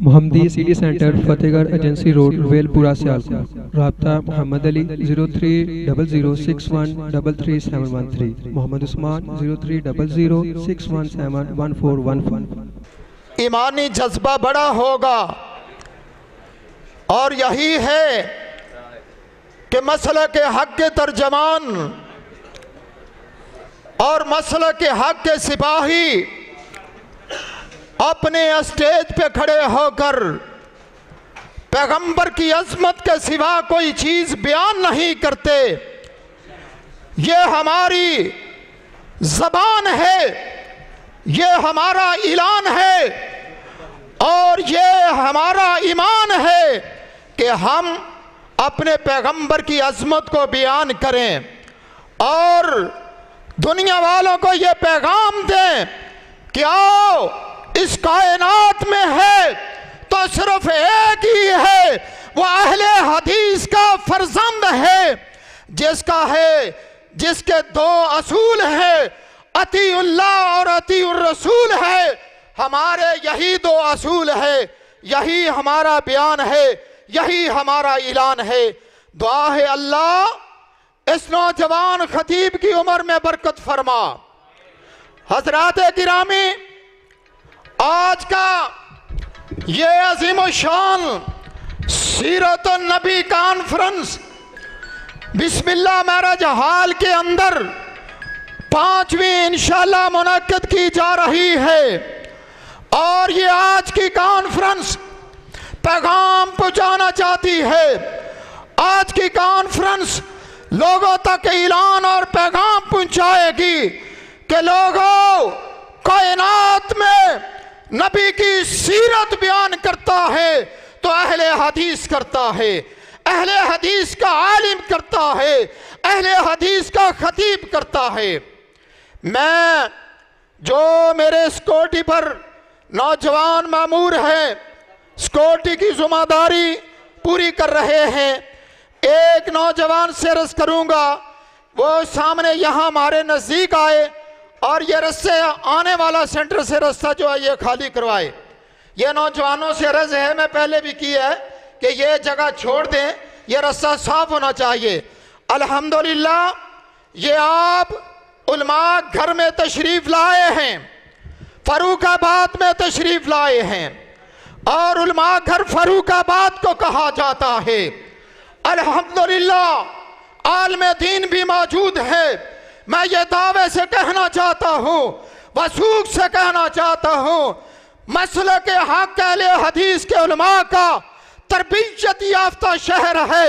محمدی city centre فتح گڑھ agency road well پورہ سیالکوٹ۔ رابطہ محمد علی 0300613373 محمد عثمان 0300617141 ایمانی جذبہ بڑا ہوگا اور یہی ہے کہ مسلک حق کے ترجمان اور مسلک حق کے سپاہی اپنے اسٹیج پہ کھڑے ہو کر پیغمبر کی عظمت کے سوا کوئی چیز بیان نہیں کرتے۔ یہ ہماری زبان ہے، یہ ہمارا اعلان ہے اور یہ ہمارا ایمان ہے کہ ہم اپنے پیغمبر کی عظمت کو بیان کریں اور دنیا والوں کو یہ پیغام دیں کہ آؤ اس کائنات میں ہے تو صرف ایک ہی ہے، وہ اہل حدیث کا فرزند ہے، جس کے دو اصول ہیں، اطیع اللہ اور اطیع الرسول ہے۔ ہمارے یہی دو اصول ہے، یہی ہمارا بیان ہے، یہی ہمارا اعلان ہے۔ دعا ہے اللہ اس نوجوان خطیب کی عمر میں برکت فرما۔ حضرات گرامی، آج کا یہ عظیم الشان سیرت النبی کانفرنس بسم اللہ معراج ہال کے اندر 5ویں انشاءاللہ منعقد کی جا رہی ہے، اور یہ آج کی کانفرنس پیغام پہنچانا چاہتی ہے۔ آج کی کانفرنس لوگوں تک اعلان اور پیغام پہنچائے گی کہ لوگوں، کائنات میں نبی کی سیرت بیان کرتا ہے تو اہل حدیث کرتا ہے، اہل حدیث کا عالم کرتا ہے، اہل حدیث کا خطیب کرتا ہے۔ میں جو میرے سیکورٹی پر نوجوان مامور ہیں، سیکورٹی کی ذمہ داری پوری کر رہے ہیں، ایک نوجوان سے عرض کروں گا وہ سامنے یہاں ہمارے نزدیک آئے اور یہ رستے آنے والا سینٹر سے رستہ جو ہے یہ خالی کروائے۔ یہ نوجوانوں سے عرض ہے، میں پہلے بھی کی ہے کہ یہ جگہ چھوڑ دیں، یہ رستہ صاف ہونا چاہیے۔ الحمدللہ یہ آپ علماء گھر میں تشریف لائے ہیں، فاروق آباد میں تشریف لائے ہیں، اور علماء گھر فاروق آباد کو کہا جاتا ہے۔ الحمدللہ عالم دین بھی موجود ہے۔ میں یہ دعوے سے کہنا چاہتا ہوں، وثوق سے کہنا چاہتا ہوں، مسلک حق اہل حدیث کے علماء کا تربیت یافتہ شہر ہے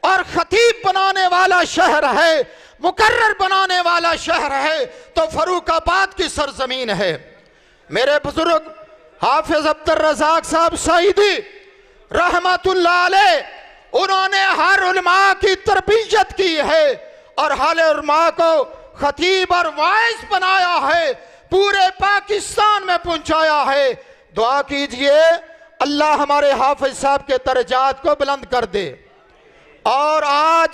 اور خطیب بنانے والا شہر ہے، مقرر بنانے والا شہر ہے تو فاروق آباد کی سرزمین ہے۔ میرے بزرگ حافظ عبدالرزاق صاحب سعیدی رحمت اللہ علیہ، انہوں نے ہر علماء کی تربیت کی ہے اور ہر علماء کو خطیب اور واعظ بنایا ہے، پورے پاکستان میں پہنچایا ہے۔ دعا کیجئے اللہ ہمارے حافظ صاحب کے درجات کو بلند کر دے۔ اور آج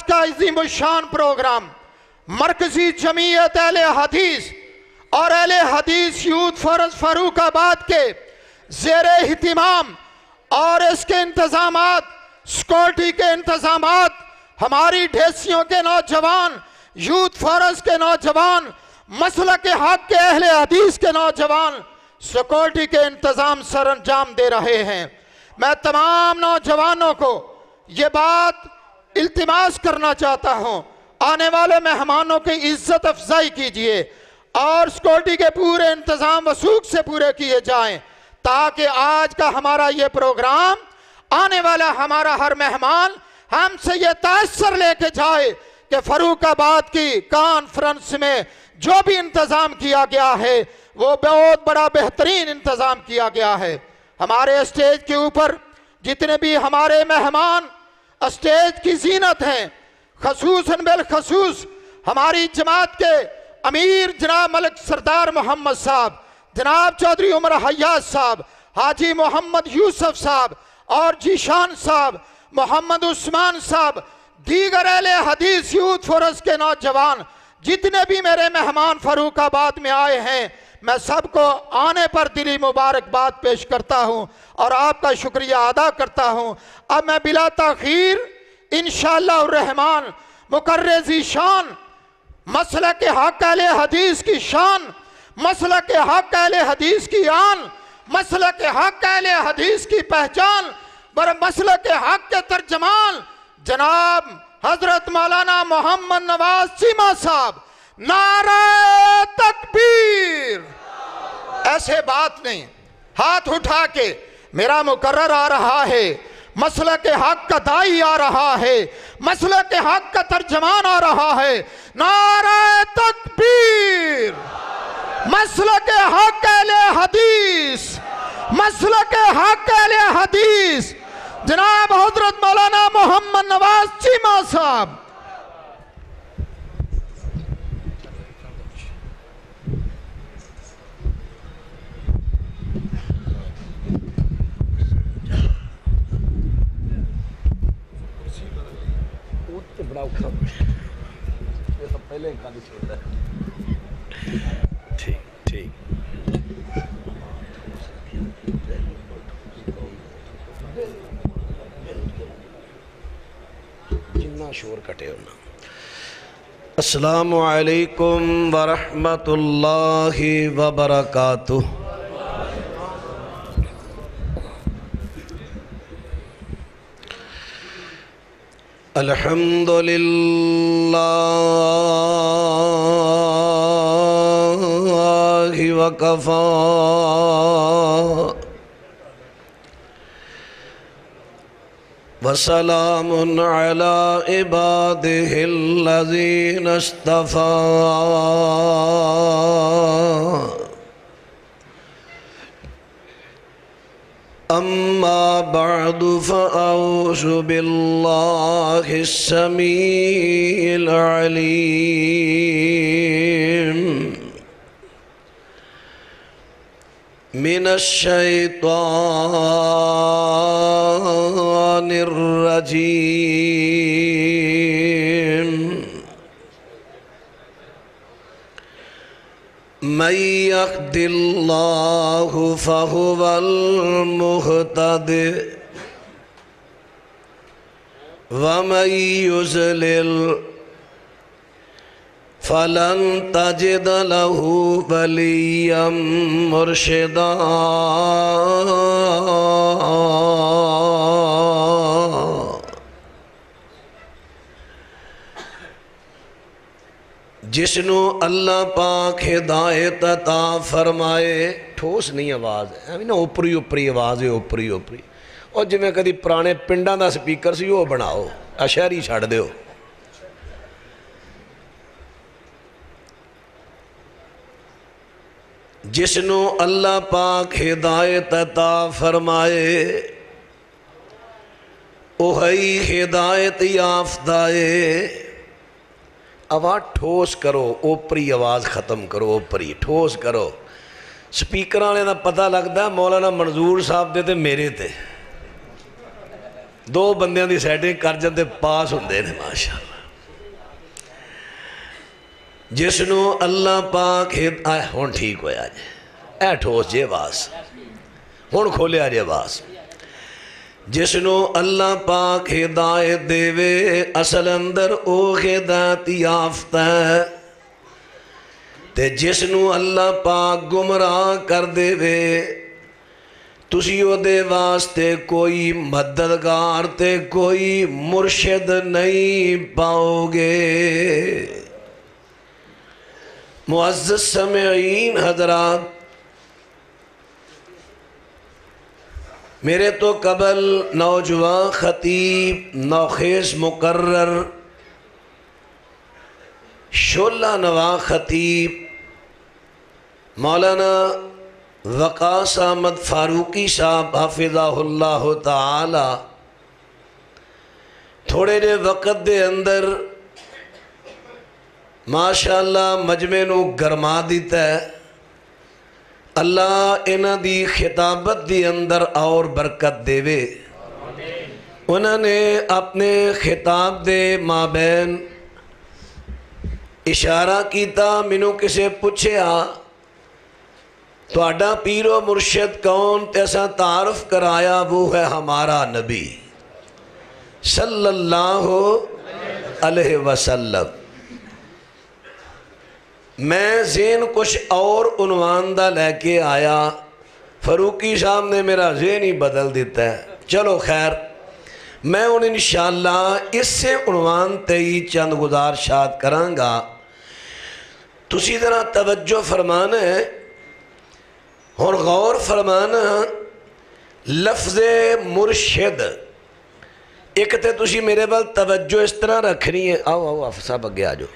کا عظیم الشان پروگرام مرکزی جمعیت اہل حدیث اور اہل حدیث یوتھ فورس فاروق آباد کے زیر اہتمام، اور اس کے انتظامات، سیکورٹی کے انتظامات، ہماری ڈھیسیوں کے نوجوان، یوتھ فورس کے نوجوان، مسلک حق کے اہل حدیث کے نوجوان سیکورٹی کے انتظام سر انجام دے رہے ہیں۔ میں تمام نوجوانوں کو یہ بات التماس کرنا چاہتا ہوں، آنے والے مہمانوں کی عزت افزائی کیجئے اور سیکورٹی کے پورے انتظام وثوق سے پورے کیے جائیں تاکہ آج کا ہمارا یہ پروگرام، آنے والا ہمارا ہر مہمان ہم سے یہ تاثر لے کے جائے کہ فاروق آباد کی کانفرنس میں جو بھی انتظام کیا گیا ہے وہ بہت بڑا بہترین انتظام کیا گیا ہے۔ ہمارے اسٹیج کے اوپر جتنے بھی ہمارے مہمان اسٹیج کی زینت ہیں، خصوصاً بالخصوص ہماری جماعت کے امیر جناب ملک سردار محمد صاحب، جناب چودھری عمر حیات صاحب، حاجی محمد یوسف صاحب اور جیشان صاحب، محمد عثمان صاحب، دیگر اہل حدیث یوتھ فورس کے نوجوان، جتنے بھی میرے مہمان فاروق آباد میں آئے ہیں، میں سب کو آنے پر دلی مبارکباد پیش کرتا ہوں اور آپ کا شکریہ ادا کرتا ہوں۔ اب میں بلا تاخیر انشاءاللہ الرحمن مقرر ذی شان مسلک حق اہل حدیث کی شان، مسلک حق اہل حدیث کی آن، مسلک حق اہل حدیث کی پہچان، مسلک حق کے ترجمان جناب حضرت مولانا محمد نواز چیمہ صاحب، نعرہ تکبیر۔ ایسے بات نہیں، ہاتھ اٹھا کے میرا مقرر آ رہا ہے، مسلک حق کا دائی آ رہا ہے، مسلک حق کا ترجمان آ رہا ہے، نعرہ تکبیر۔ مسلک حق اہل حدیث، مسلک حق اہل حدیث جناب حضرت مولانا محمد نواز چیمہ صاحب۔ شور کٹے ہونا۔ السلام علیکم ورحمۃ اللہ وبرکاتہ۔ الحمد للہ وکفا وسلام علی عبادہ الذین اصطفیٰ۔ اما بعد فاعوذ باللہ السمیع العلیم من الشیطان الرجیم۔ من يهد الله فهو المهتد ومن يضلل فلن تجد له وليا مرشدا۔ جس نو اللہ پاک ہدایت عطا فرمائے، ٹھوس نہیں آواز ہے نا، اوپری اوپری آواز ہے، اوپری اوپری، اور جی میں کدی پرانے پنڈاں دا سپیکر سی وہ بناؤ، شہری چھڑ دیو۔ جس نو اللہ پاک ہدایت عطا فرمائے، اوہی ہدایت یافتہ ہے۔ آواز ٹھوس کرو، اوپری آواز ختم کرو، اوپری ٹھوس کرو۔ سپیکر والے دا پتہ لگتا ہے مولانا منظور صاحب دے تے میرے تے دو بندیاں دی سیٹنگ کر جاندے پاس ہوندے نے ماشاءاللہ۔ جس نو اللہ پاک ہون ٹھیک ہویا جے، اے ٹھوس جے آواز، ہون کھولیا جے آواز۔ جس نو اللہ پاک ہدایت دے وے، اصل اندر او ہدایت یافتہ ہے، تے جس نو اللہ پاک گمراہ کر دے وے، تسی او دے واسطے کوئی مددگار تے کوئی مرشد نہیں پاؤ گے۔ معزز سامعین حضرات، میرے تو قبل نوجوان خطیب، نوخیز مقرر، شولہ نواں خطیب مولانا وقاص احمد فاروقی صاحب حفظہ اللہ تعالی تھوڑے دے وقت دے اندر ماشاءاللہ مجمع نو گرما دیتا ہے۔ اللہ انہاں دی خطابت دی اندر اور برکت دے وے۔ انہوں نے اپنے خطاب دے مابین اشارہ کیتا، منوں کسے پوچھیا تہاڈا پیر و مرشد کون؟ تے اساں تعارف کرایا وہ ہے ہمارا نبی صلی اللہ علیہ وسلم۔ میں ذہن کچھ اور عنوان دا لے کے آیا، فاروقی صاحب نے میرا ذہن ہی بدل دیتا ہے۔ چلو خیر، میں ان انشاءاللہ اس سے عنوان تے ہی چند گزارشات کرانگا۔ تسی ذرا توجہ فرمانا ہے اور غور فرمانا۔ لفظ مرشد ایک تے تسی میرے بل توجہ اس طرح رکھنی ہے، آؤ آپ صاحب اگے آ جاؤ۔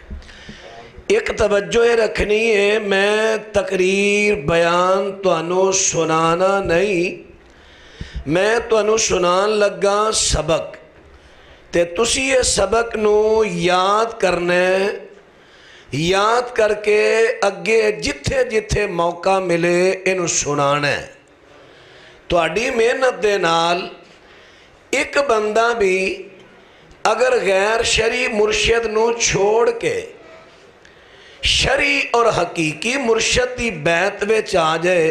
ایک توجہ یہ رکھنی ہے، میں تقریر بیان تانوں سنانا نہیں، میں تانوں سنان لگا سبق، تے تسی یہ سبق نو یاد کرنے، یاد کر کے اگے جتھے جتھے موقع ملے انو سنانے۔ تہاڈی محنت دے نال ایک بندہ بھی اگر غیر شرعی مرشد نو چھوڑ کے شرعی اور حقیقی مرشد دی بیعت وچ آ جائے،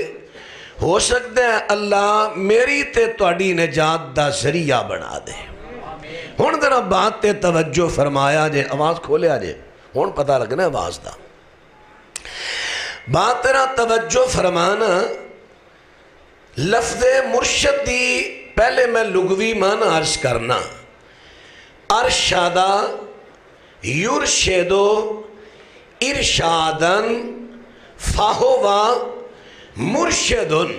ہو سکتا ہے اللہ میری تے تہاڈی نجات دا ذریعہ بنا دے۔ ہن ذرا بات تے توجہ فرمایا جے، آواز کھولیا جے، ہن پتہ لگنا آواز دا۔ بات تیرا توجہ فرمانا۔ لفظ مرشد دی پہلے میں لغوی معنی عرض کرنا۔ ارشادہ یرشدو ارشادن فہوا مرشدن۔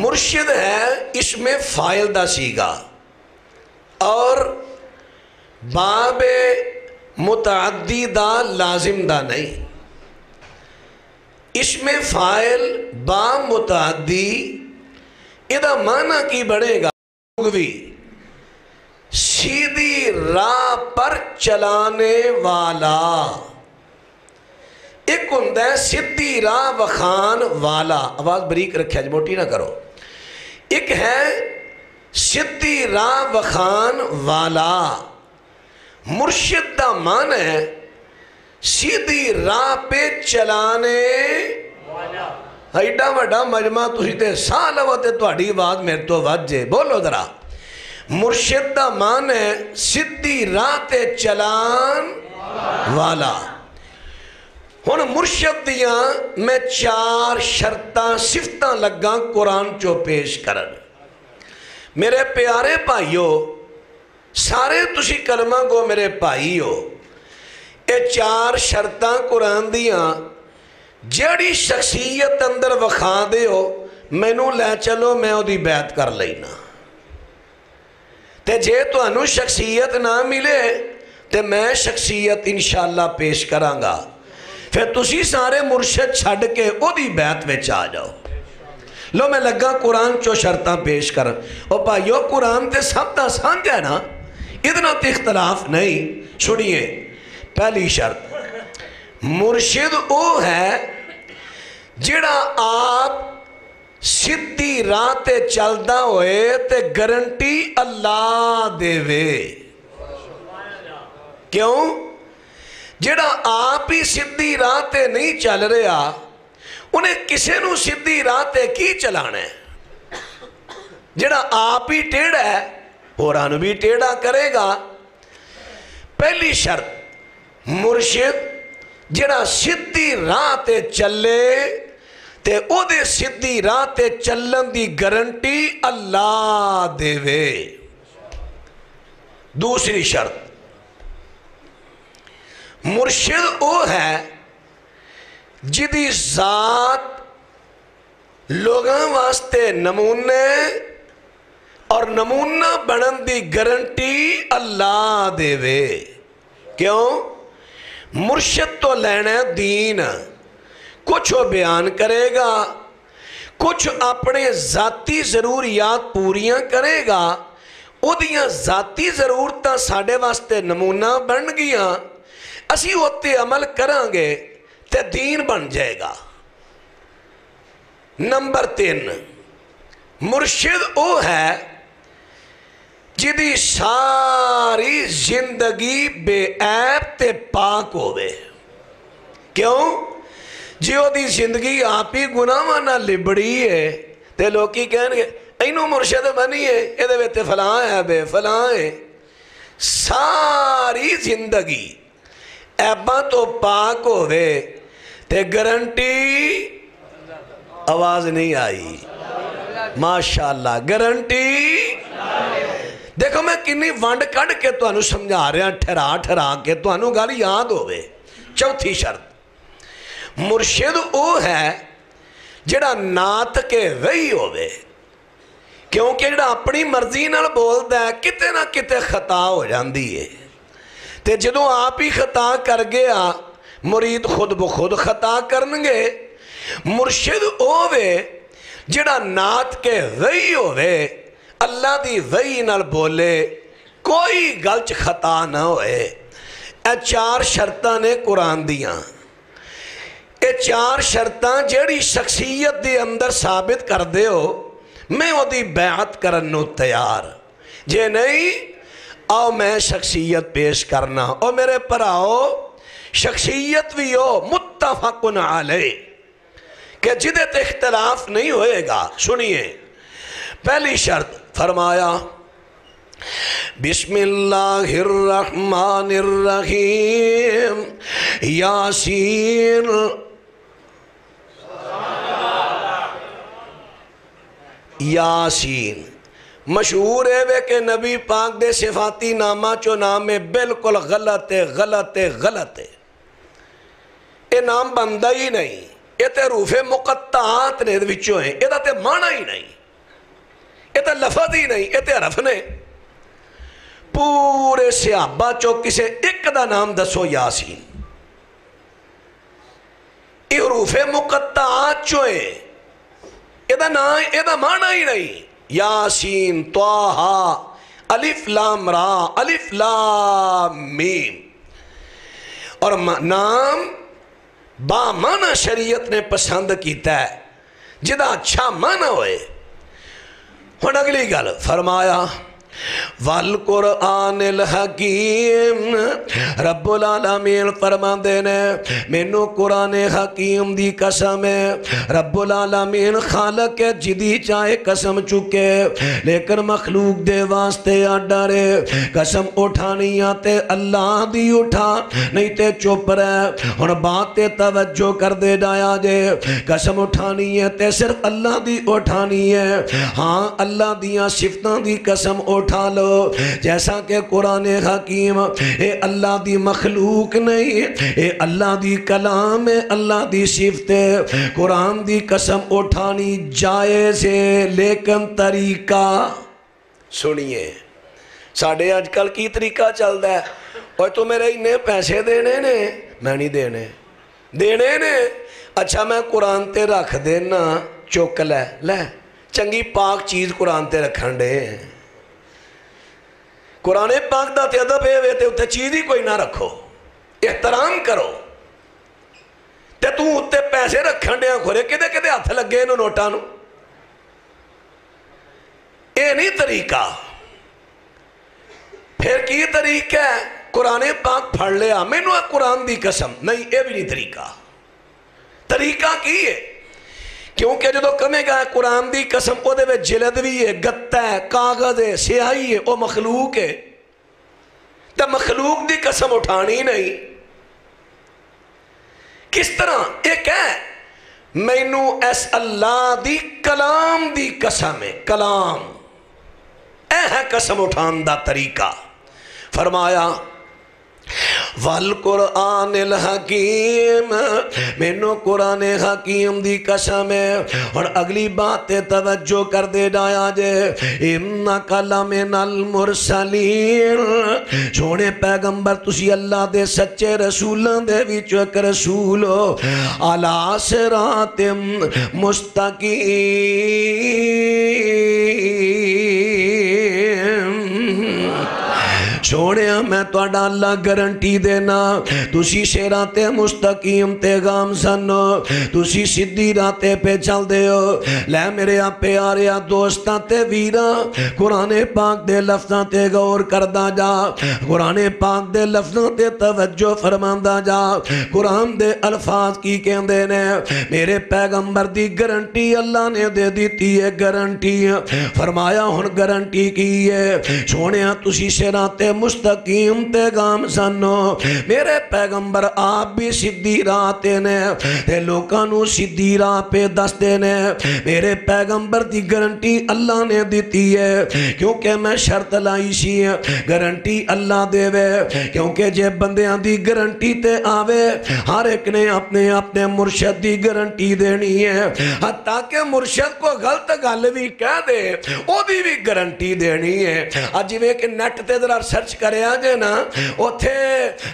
مرشد ہے اس میں فاعل دا سیگا اور باب متعدی دا لازم دا نہیں۔ اس میں فاعل با متعدی، ادھا معنی کی بڑھے گا لغوی سیدھی راہ پر چلانے والا۔ ایک ہوندہ ہے سیدھی راہ وخان والا، آواز بریک رکھیا جی، موٹی نہ کرو۔ ایک ہے سیدھی راہ وخان والا۔ مرشد دا معنی ہے سیدھی راہ پہ چلانے والا۔ ایڈا وڈا مجمع تسی تے سال ہوتے تہاڈی آواز میرے تو وجے، بولو ذرا۔ مرشد دا مان ہے سیدھی راہ تے چلان والا۔ ہن مرشد دیاں میں 4 شرطاں صفتاں لگاں قرآن چو پیش کرن۔ میرے پیارے بھائیو، سارے تسی کلمہ گو میرے بھائی ہو، اے 4 شرطاں قرآن دیاں جیڑی شخصیت اندر وکھا دے ہو، مینوں لے چلو میں او دی بیعت کر لینا۔ تے جے تو انو شخصیت نہ ملے تے میں شخصیت انشاءاللہ پیش کرانگا، پھر تسی سارے مرشد چھڑ کے او دی بیعت وچ آ جاؤ۔ لو میں لگا قرآن چو شرطاں پیش کر۔ او بھائیو قرآن تے سب دا سانجھ ہے نا، اتنا تے اختلاف نہیں۔ سنیے پہلی شرط، مرشد او ہے جڑا آپ سیدھی راہ تے چلدا ہوئے تے گارنٹی اللہ دے وے۔ کیوں؟ جڑا آپ ہی سیدھی راہ تے نہیں چل رہا، انہیں کسے نو سیدھی راہ تے کی چلانا ہے؟ جڑا آپ ہی ٹیڑھا ہے اورانو بھی ٹیڑھا کرے گا۔ پہلی شرط، مرشد جڑا سیدھی راہ تے چلے تے او دے سیدھی راہ تے چلن دی گارنٹی اللہ دے وے۔ دوسری شرط، مرشد او ہے جدی ذات لوگاں واسطے نمونے اور نمونہ بنن دی گارنٹی اللہ دے وے۔ کیوں؟ مرشد تو لینا دین، کچھ وہ بیان کرے گا، کچھ اپنے ذاتی ضروریات پوریاں کرے گا، او دیاں ذاتی ضرورتاں ساڑھے واسطے نمونہ بن گیاں، اسی ہوتے عمل کرانگے تے دین بن جائے گا۔ نمبر 3، مرشد او ہے جدی ساری زندگی بے عیب تے پاک ہوئے۔ کیوں؟ جی وہ دی زندگی آپ ہی گناہاں نال لبڑی ہے تے لوکی کہن گے اینو مرشد بنی ہے یہ دے ویتے فلاں ہے بے فلاں ہے. ساری زندگی ایباں تو پاک ہوئے تے گارنٹی آواز نہیں آئی ماشاءاللہ گارنٹی. دیکھو میں کنی ونڈ کڑ کے تو انہوں سمجھا رہا ٹھرا کے تو انہوں گال یاد ہوئے. چوتھی شرط مرشد او ہے جڑا نات کے وہی ہوئے کیونکہ جڑا اپنی مرضی نال بولتا ہے کتے نہ کتے خطا ہو جاندی ہے تے جدوں آپ ہی خطا کر گیا مرید خود بخود خطا کرنگے. مرشد ہوئے جڑا نات کے وہی ہوئے اللہ دی وحی نال بولے کوئی گلچ خطا نہ ہوئے. اے 4 شرطاں نے قرآن دیاں. اے 4 شرطاں جیڑی شخصیت دی اندر ثابت کر دے ہو میں وہ دی بیعت کرنو تیار. جے نہیں آؤ میں شخصیت پیش کرنا اور میرے پر آؤ شخصیت بھی ہو متفقن علیہ کہ جدت اختلاف نہیں ہوئے گا. سنیے پہلی شرط فرمایا بسم اللہ الرحمن الرحیم یاسین. یاسین مشہور ہے وہ کہ نبی پاک دے صفاتی نامہ چو نام میں بالکل غلط ہے. یہ نام بندہ ہی نہیں یہ تے روف مقطعات نے وچوں ہیں یہ تے معنی ہی نہیں یہ تے لفظ ہی نہیں یہ تے حرف نے. پورے صحابہ چو کسے ایک دا نام دسو یاسین. یہ روف مقطعات چو ہیں یہ دا معنی ہی نہیں. یاسین طاہا الف لام را الف لام میم. اور نام با معنی شریعت نے پسند کیتا ہے جدا اچھا معنی ہوئے. ہن اگلی گل فرمایا والقرآن الحکیم. رب العالمین فرمان دینے مینو قرآن حکیم دی قسم ہے. رب العالمین خالق ہے جدی چاہے قسم چکے لیکن مخلوق دے واسطے ڈرے. قسم اٹھانی آتے اللہ دی اٹھا نہیں تے چپ رہے. ہن بات توجہ کر دے ڈایا جے قسم اٹھانی ہے تے صرف اللہ دی اٹھانی ہے. ہاں اللہ دیاں صفتاں دی قسم اٹھا لو جیسا کہ قرآن حکیم اے اللہ دی مخلوق نہیں اے اللہ دی کلام ہے اللہ دی صفت ہے. قرآن دی قسم اٹھانی جائز ہے لیکن طریقہ سنیے ساڑھے آج کل کی طریقہ چل دا ہے اور تو میرے انہیں پیسے دینے نے میں نہیں دینے نے. اچھا میں قرآن تے رکھ دینا چوک لے چنگی پاک چیز قرآن تے رکھن دے. قرآن پاک دا تے ادب ہے تے اتھے چیز ہی کوئی نہ رکھو احترام کرو تے تو اتھے پیسے رکھن دیا کھورے کدے ہاتھ لگے انہوں نوٹا نو. اے نہیں طریقہ. پھر کی طریقہ ہے قرآن پاک پڑھ لیا مینو قرآن دی قسم نہیں اے بھی نہیں طریقہ. طریقہ کی ہے کیونکہ جو کمے گا قرآن دی قسم او دے وے جلد بھی ہے گتہ ہے کاغذ ہے سیاہی ہے او مخلوق ہے تو مخلوق دی قسم اٹھانی نہیں. کس طرح ایک ہے مینو ایس اللہ دی کلام دی قسم ہے کلام اے ہے قسم اٹھان دا طریقہ. فرمایا والقرآن الحکیم مینو قرآن حکیم دی قسم ہے. اور اگلی بات توجہ کر دے ڈایا جے انک لمن المرسلین. چھوڑے پیغمبر تسی اللہ دے سچے رسولوں دے وچوں ایک رسول ہو علی صراط مستقیم. سونے میں توڑا اللہ گارنٹی دینا تسی شیرات مستقیم تے گام سنو تسی سدھی راتے پہ چل دے ہو لے میرے آپے آریا دوستاں تے ویرا قرآن پاک دے لفظاں تے غور کردہ جا قرآن پاک دے لفظاں تے توجہ فرماندہ جا قرآن دے الفاظ کی کہندے نے میرے پیغمبر دی گارنٹی اللہ نے دے دیتی ہے گارنٹی فرمایا ہن گارنٹی کی ہے سونیا تسی صراط مستقیم تے گام سنو میرے پیغمبر آپ بھی سدھی راہ تے نے تے لوکاں نو سدھی راہ پہ دستے نے میرے پیغمبر دی گارنٹی اللہ نے دیتی ہے کیونکہ میں شرط لائی سی گارنٹی اللہ دے وے کیونکہ جے بندیاں دی گارنٹی تے آوے ہر ایک نے اپنے اپنے مرشد دی گارنٹی دینی ہے حتیٰ کہ مرشد کو غلط گل بھی کہہ دے او دی بھی گارنٹی دینی ہے اجوے کہ نیٹ تے ذرا سرچ کرے آجے نا اوتھے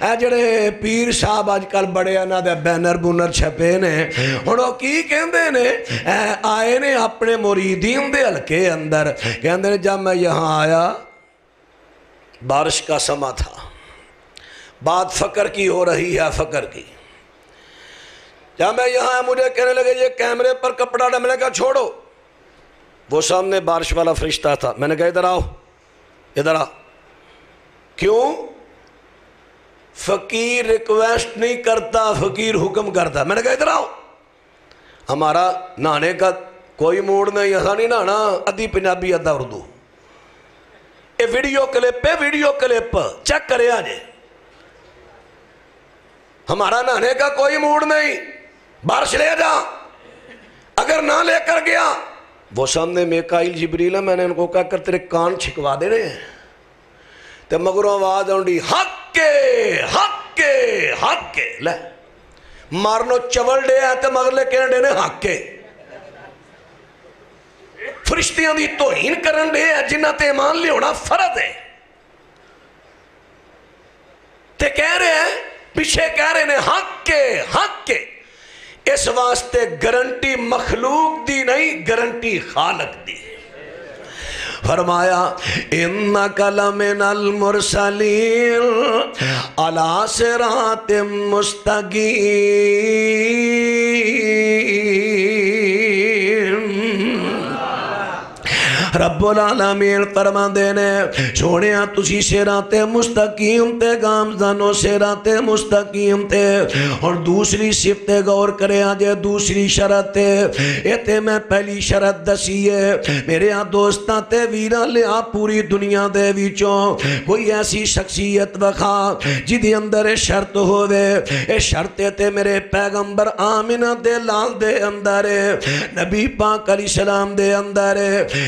اے جڑے پیر صاحب آج کل بڑے آنا دے بینر بونر چھپے نے ہنو کی کہندے نے آئے نے اپنے مریدین دے حلقے اندر کہندے نے جب میں یہاں آیا بارش کا سما تھا بات فقر کی ہو رہی ہے فقر کی جب میں یہاں مجھے کہنے لگے یہ کیمرے پر کپڑا ڈال میں نے کہا چھوڑو وہ سامنے بارش والا فرشتہ تھا میں نے کہا ادھر آؤ ادھر آؤ کیوں فقیر ریکویسٹ نہیں کرتا فقیر حکم کرتا میں نے کہا ادھر آؤ ہمارا نہانے کا کوئی موڈ نہیں ایسا نہیں نہانا ادھی پنجابی ادھا اردو یہ ویڈیو کلپ چیک کرے آجے ہمارا نہانے کا کوئی موڈ نہیں بارش لے جا اگر نہ لے کر گیا وہ سامنے میکائیل جبریل ہے میں نے ان کو کہا کر تیرے کان چھکوا دے رہے ہیں تے مگروں آواز آنڈی حق کے لے مارنو چول ڈے ہے تے مغلے کہنے ڈے نے حق کے فرشتیاں دی توہین کرن ڈے ہے جنہ تے ایمان لے ہونا فرض ہے تے کہہ رہے ہیں پیچھے کہہ رہے ہیں حق کے اس واسطے گارنٹی مخلوق دی نہیں گارنٹی خالق دی فرمایا انک لمن المرسلین علی صراط مستقیم رب العالمین فرمان دینے چھوڑیاں تسی صراط مستقیم تے گامزانو صراط مستقیم تے اور دوسری صفت غور کرے آجے دوسری شرط تے ایتے میں پہلی شرط دسی ہے میرے ہاں دوستاں تے ویرہ لیا پوری دنیا دے ویچوں کوئی ایسی شخصیت وخا جدی اندر شرط ہوئے اے شرط تے میرے پیغمبر آمینہ دے لال دے اندر نبی پاک علیہ السلام دے اندر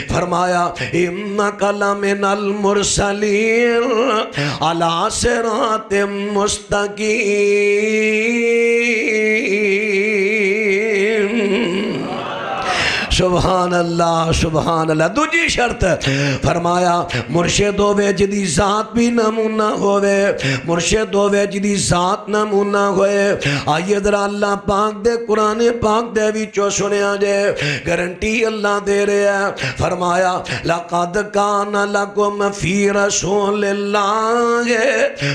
فرمایا انک لمن المرسلین علی صراط مستقیم سبحان اللہ دوجی شرط فرمایا مرشد ہوئے جدی ذات بھی نمونہ ہوئے مرشد ہوئے جدی ذات نمونہ ہوئے آئیے در اللہ پاک دے قرآن پاک دے ویچو سنے آجے گارنٹی اللہ دے رہے ہیں فرمایا لَقَدْ كَانَ لَكُمْ فِي رَسُولِ اللَّهِ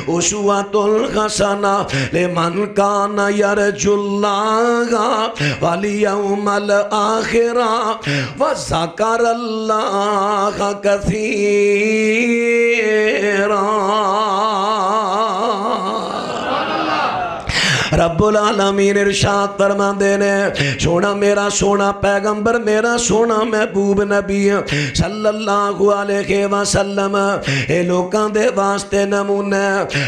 أُسْوَةٌ حَسَنَةٌ لِمَنْ كَانَ يَرْجُو اللَّهَ وَالْيَوْمَ الْآخِرَ وَذَكَرَ اللَّهَ كَثِيرًا رب العالمین ارشاد فرما دینے سونا میرا سونا پیغمبر میرا سونا محبوب نبی صلی اللہ علیہ وسلم اے لوکاں دے واسطے نمونہ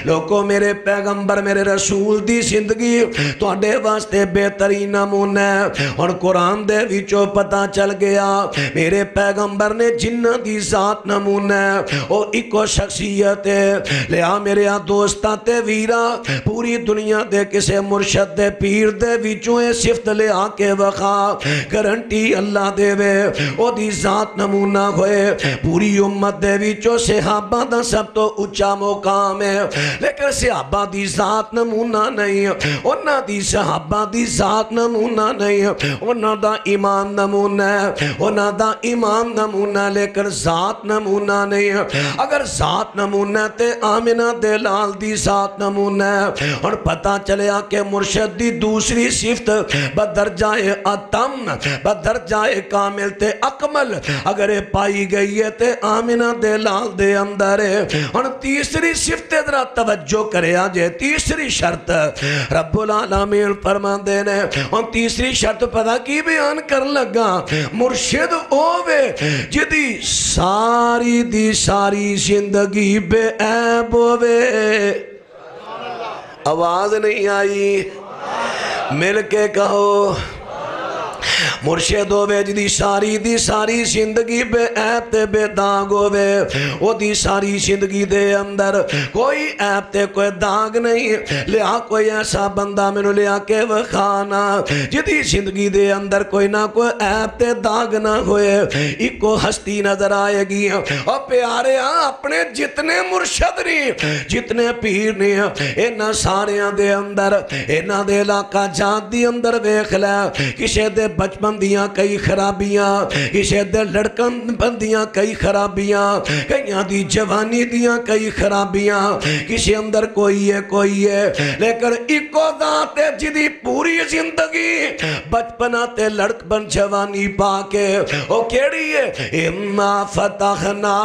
لوکو میرے پیغمبر میرے رسول دی زندگی تو اڈے واسطے بہترین نمونہ اور قرآن دے ویچو پتا چل گیا میرے پیغمبر نے جنہ دی ذات نمونہ او ایکو شخصیت ہے لیا میرے دوستاں تے ویرا پوری دنیا دے کسے مرشد دے پیر دے وچوں اے صفت لے آکے وخا گارنٹی اللہ دے وے او دی ذات نمونہ ہوئے پوری امت دے وچوں صحابہ دا سب تو اچھا مقام ہے لیکن صحابہ دی ذات نمونہ نہیں انہاں دی صحابہ دی ذات نمونہ نہیں انہاں دا ایمان نمونہ ہے انہاں دا ایمان نمونہ لیکن ذات نمونہ نہیں اگر ذات نمونہ تے آمنہ دے لال دی ذات نمونہ ہے اور پتہ چلیا کہ مرشد دی دوسری صفت بدرجہ اتم بدرجہ کامل تے اکمل اگر پائی گئی ہے تے آمنہ دے لال دے اندر ہے اور تیسری صفت ذرا توجہ کرے آجے تیسری شرط رب العالمین فرما دینے اور تیسری شرط پتہ کی بیان کر لگا مرشد ہووے جدی ساری دی ساری زندگی بے عیب ہووے آواز نہیں آئی مل کے کہو مرشد ہووے جدی ساری دی ساری زندگی بے عیب تے بے داغ ہووے او دی ساری زندگی دے اندر کوئی عیب تے کوئی داغ نہیں لیا کوئی ایسا بندہ میں لیا کے وخانا جدی زندگی دے اندر کوئی نہ کوئی عیب تے داغ نہ ہوئے ایک کو ہستی نظر آئے گی اور پیارے اپنے جتنے مرشد نہیں جتنے پیر نہیں اینا سارے دے اندر اینا دے علاقہ جات دی اندر ویکھ لے کسے دے بچپن دیاں کئی خرابیاں کسے دے لڑکن بندیاں کئی خرابیاں کئیاں دی جوانی دیاں کئی خرابیاں کسے اندر کوئی ہے لیکن ایکو ذات ہے جدی پوری زندگی بچپنا تے لڑک بن جوانی پاکے او کیڑی ہے اما فتحنا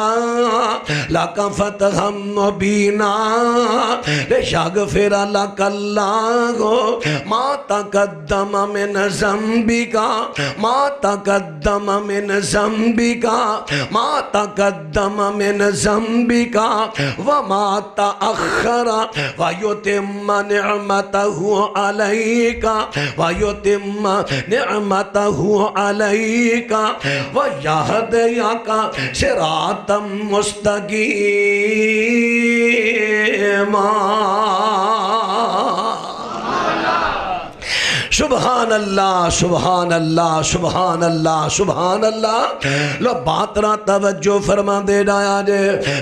لکا فتحا مبینا لشاغفر لک اللہ ما تقدم من ذنبک ما تقدم من ذنبک ما تقدم من ذنبک وما تأخر ویتم نعمته علیک ویتم نعمته علیک ویہدیک صراطا مستقیما سبحان اللہ سبحان اللہ سبحان اللہ سبحان اللہ لو باترہ توجہ فرما دے ڈایا جے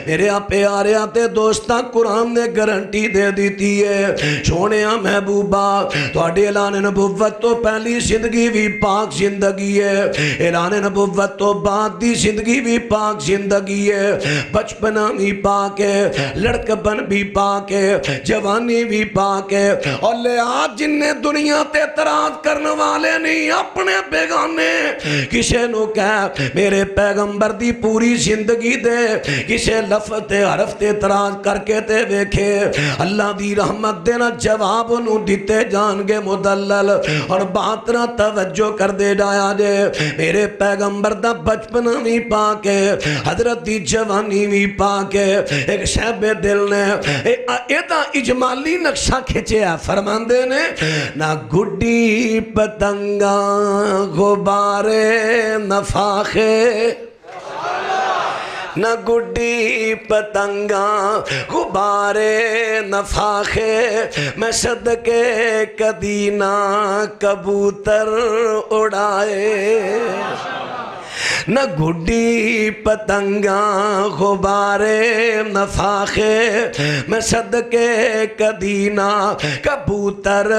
میرے پیارے آتے دوستہ قرآن نے گارنٹی دے دیتی ہے سونیا محبوبہ تو اڈے اعلان نبوت تو پہلی زندگی بھی پاک زندگی ہے اعلان نبوت تو بعد دی زندگی بھی پاک زندگی ہے بچپنا بھی پاک ہے لڑکپن بھی پاک ہے جوانی بھی پاک ہے اور لے آج جن نے دنیا تے اعتراض کرنے والے نہیں اپنے بیگانے کسے نو کہہ میرے پیغمبر دی پوری زندگی دے کسے لفظ تے حرف تے اعتراض کر کے تے ویکھے اللہ دی رحمت دینا جواب نو دیتے جان گے مدلل اور بات نہ توجہ کر دے ڈایا جے میرے پیغمبر دا بچپن بھی پاک ہے حضرت دی جوانی بھی پاک ہے ایک شہب دل نے ایدہ اجمالی نقشہ کھچے ہے فرماندے نے نہ گھڑی پتنگا غبارے نفاخے نہ گڈی پتنگا غبارے نفاخے میں صدقے کدینہ کبوتر اڑائے نہ گھڑی پتنگا غبارے نفاخے میں صدقے کدینہ کبوتر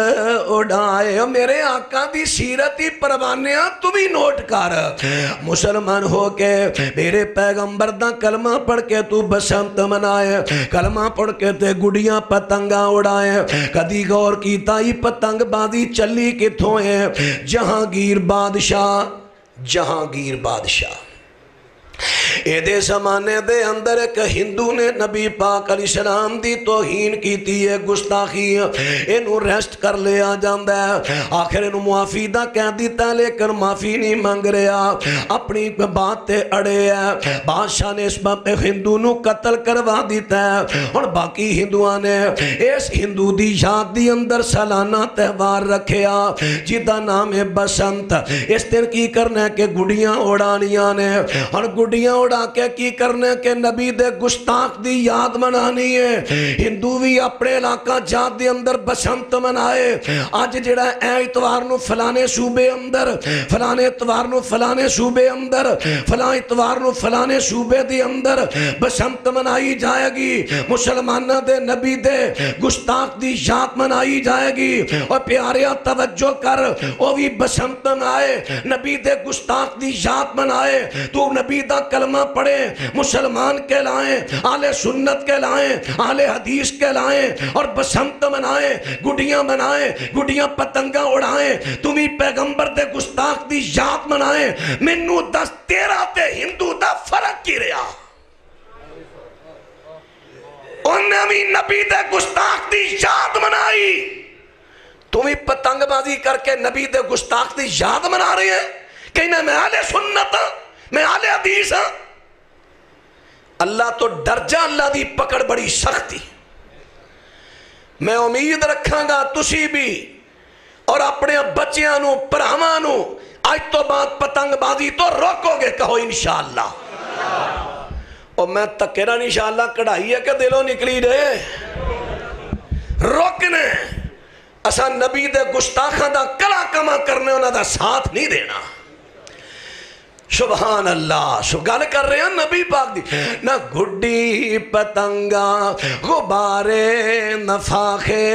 اڑائے میرے آقا دی سیرتی پروانیاں تو بھی نوٹ کر مسلمان ہو کے میرے پیغمبر دا کلمہ پڑھ کے تو بسنت منائے کلمہ پڑھ کے تے گڑیاں پتنگا اڑائے کدی غور کیتا ہی پتنگ بازی چلی کتھوں ہے جہانگیر بادشاہ اے دے زمانے دے اندر ایک ہندو نے نبی پاک علیہ السلام دی توہین کیتی ہے گستاخی انہوں ریسٹ کر لیا جاندہ ہے آخر انہوں معافی دا کہہ دیتا ہے لیکن معافی نہیں مانگ رہا اپنی بات تے اڑے ہے بادشاہ نے اس بات ہندو نو قتل کروا دیتا ہے اور باقی ہندوان نے اس ہندو دی یاد دی اندر سالانہ تہوار رکھیا جدا نام ہے بسنت اس دن کی کرنا ہے کہ گڑیاں اڑانیاں نے اور گڑیاں اڑا کے کی کرنے کہ نبی دے گستاخ دی یاد منانی ہے۔ ہندو بھی اپنے علاقہ جات دے اندر بسنت منائے، آج جڑا اے اتوار نو فلانے صوبے اندر، فلانے اتوار نو فلانے صوبے اندر، فلاں اتوار نو فلانے صوبے دی اندر بسنت منائی جائے گی، مسلمانہ دے نبی دے گستاخ دی یاد منائی جائے گی۔ اور پیاریا توجہ کر، وہ بھی بسنت منائے، نبی دے گستاخ دی یاد منائے، تو نبی دا کلمہ پڑھے، مسلمان کہلائیں، اہل سنت کہلائیں، اہل حدیث کہلائیں، اور بسنت منائیں، گڈیاں منائیں، گڈیاں پتنگاں اڑائیں، تمہیں پیغمبر دے گستاخ دی یاد منائیں۔ منو دس تیرا تے ہندو دا فرق کی رہا، انہیں بھی نبی دے گستاخ دی یاد منائی، تمہیں پتنگ بازی کر کے نبی دے گستاخ دی یاد منا رہے ہیں، کہنا میں اہل سنت ہاں، میں اہل حدیث ہاں۔ اللہ تو ڈر جا، اللہ دی پکڑ بڑی سختی۔ میں امید رکھاں گا تسی بھی اور اپنے بچیاں نو پراواں نو آج تو بعد پتنگ بازی تو روکو گے، کہو انشاءاللہ۔ اور میں تکیرہ انشاءاللہ کڑھائی ہے کہ دلوں نکلی رہے روکنے، اسا نبی دے گستاخاں دا کلا کما کرنے انہاں دا ساتھ نہیں دینا۔ سبحان اللہ، سو گل کر رہے ہیں نبی پاک دی، نہ گھڑی پتنگا غبارے نفاخے۔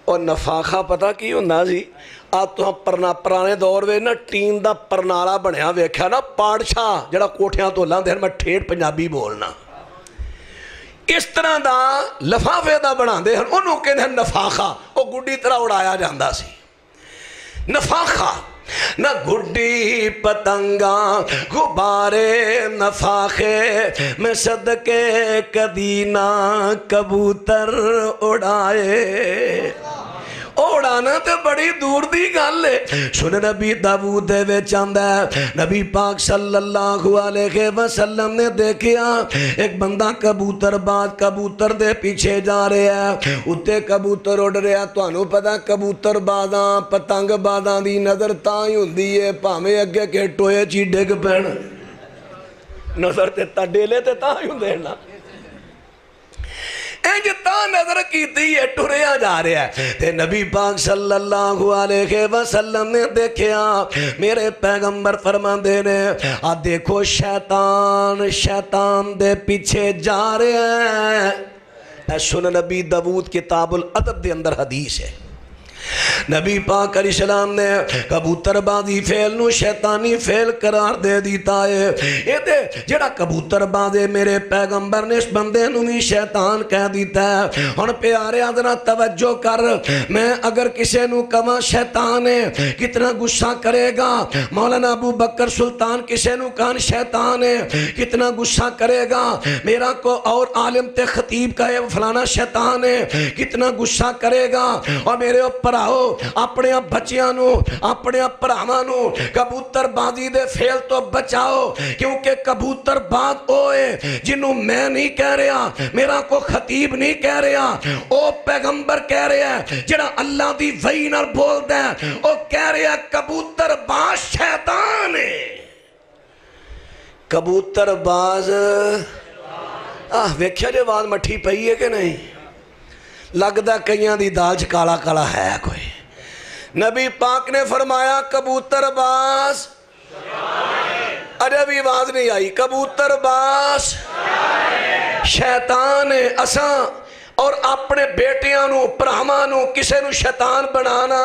اور نفاخہ پتہ کی ہوندہ سی، آج تو ہم پرانے دور میں نا ٹین دا پرنالا بنیا ویکھا نا، پاڑشا جڑا کوٹھیاں تو لاندے ہیں، میں ٹھیٹ پنجابی بولنا، اس طرح دا لفافے دا بنا دے ہیں، انہوں کہتے ہیں نفاخہ، وہ گھڑی طرح اڑایا جاندہ سی۔ نفاخہ نہ گھڑی پتنگا غبارے نفاخے، میں صدقے کدی نہ کبوتر اڑائے۔ اڑانا تے بڑی دور دی گل ہے۔ سن نبی داؤد دے وچ آندا ہے، نبی پاک صلی اللہ علیہ وسلم نے دیکھیا ایک بندہ کبوتر باز کبوتر دے پیچھے جا رہا ہے، اتے کبوتر اڑ رہا۔ تانوں پتہ کبوتر بازاں پتنگ بازاں دی نظر تاں ہی ہوندی ہے بھاویں اگے کہ ٹوئے چی ڈگ پین، نظر تے تا ڈیلے تے تاں ہی ہوندے نا، جتا نظر کیتی ہے ٹریا جا رہا ہے۔ تے نبی پاک صلی اللہ علیہ وسلم نے دیکھیا، میرے پیغمبر فرمان دے نے، دیکھو شیطان شیطان دے پیچھے جا رہا ہے۔ اے سن نبی داؤد کتاب العدد دے اندر حدیث ہے، نبی پاک علیہ السلام نے کبوتر بازی فعل نو شیطانی فعل قرار دے دیتا ہے۔ یہ دے جڑا کبوتر بازے میرے پیغمبر نے اس بندے نو بھی شیطان کہہ دیتا ہے۔ ہن پیارے ذرا توجہ کر، میں اگر کسے نو کہاں شیطان ہے کتنا غصہ کرے گا؟ مولانا ابو بکر سلطان کسے نو کہاں شیطان ہے کتنا غصہ کرے گا؟ میرا کو اور عالم تے خطیب کہے فلانا شیطان ہے کتنا غصہ کرے گا؟ اور میرے اوپر اپنے بچیاں نو اپنے پراواں نو کبوتر بازی دے فعل تو بچاؤ، کیونکہ کبوتر باز ہوئے جنہوں میں نہیں کہہ رہا، میرا کو خطیب نہیں کہہ رہا، او پیغمبر کہہ رہا ہے جڑا اللہ دی وحی نال بول دے، او کہہ رہا ہے کبوتر باز شیطان ہے۔ کبوتر باز ویکھیا جو آواز مٹھی پئی ہے کہ نہیں؟ لگدا کئیاں دی دال چ کالا کالا ہے کوئی۔ نبی پاک نے فرمایا کبوتر باز، اجے بھی آواز نہیں آئی، کبوتر باز شیطان ہے۔ اساں اور اپنے بیٹیاں نو پراواں نو کسے نو شیطان بنانا،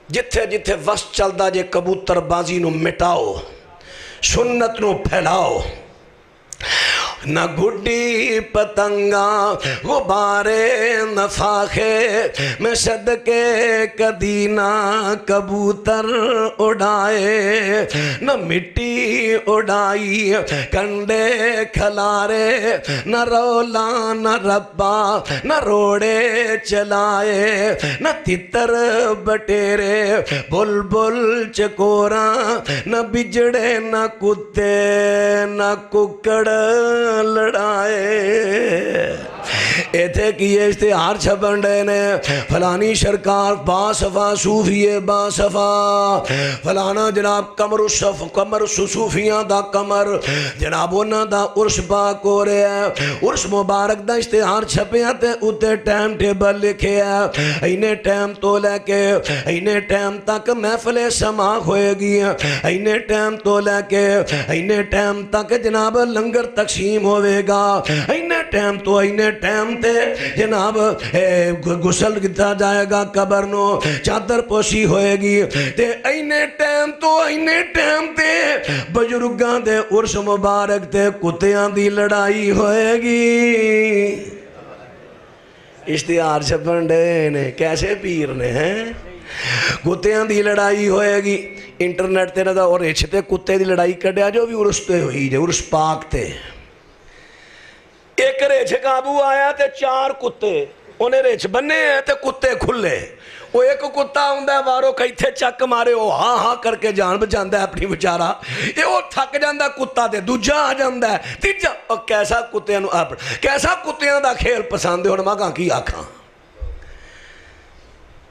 جتھے جتھے وس چلدا جے کبوتر بازی نو مٹاؤ، سنت نو پھیلاؤ۔ نہ گھڑی پتنگا غبارے نفاخے، میں صدقے کدی نہ کبوتر اڑائے، نہ مٹی اڑائی کنڈے کھلارے، نہ رولا نہ ربا نہ روڑے چلائے، نہ تتر بٹیرے بلبل چکوراں، نہ بجڑے نہ کتے نہ ککڑ لڑائے۔ ایتھے کیے اشتہار چھپن ڈے نے فلانی سرکار با صفا صوفیے با صفا فلانا جناب کمر صوفیاں دا کمر جناب انہاں دا عرس پاک ہو رہا ہے عرس مبارک دا اشتہار چھپیا تے اتے ٹائم ٹیبل لکھے ہے اینے ٹائم تو لے کے اینے ٹائم تک محفل سما ہوئے گی اینے ٹائم تو لے کے اینے ٹائم تک جناب لنگر تقسیم ہوئے گا اینے ٹائم تو اینے ٹائم تے جناب غسل کیتا جائے گا قبر نو چادر پوشی ہوئے گی تے اینے ٹائم تو اینے ٹائم تے بزرگاں دے عرس مبارک تے کتیاں دی لڑائی ہوئے گی اشتہار چھپن ڈے نے کیسے پیر نے ہیں کتیاں دی لڑائی ہوئے گی انٹرنیٹ تے نہ اور رچ تے کتے دی لڑائی کڈیا جو بھی عرس تے ہوئی جے عرس پاک تے ایک رچ قابو آیا تے 4 کتے انہیں رچ بننے ہیں تے کتے کھلے وہ ایک کتا ہوندہ ہے وارو کئیتھے چک مارے وہ ہاں ہاں کر کے جان بچاندہ ہے اپنی بچارہ یہ وہ تھک جاندہ کتا دے دوجہ آ جاندہ ہے تیجہ اور کیسا کتیاں دا کھیل پساندے ہونے ماں کہاں کی آکھاں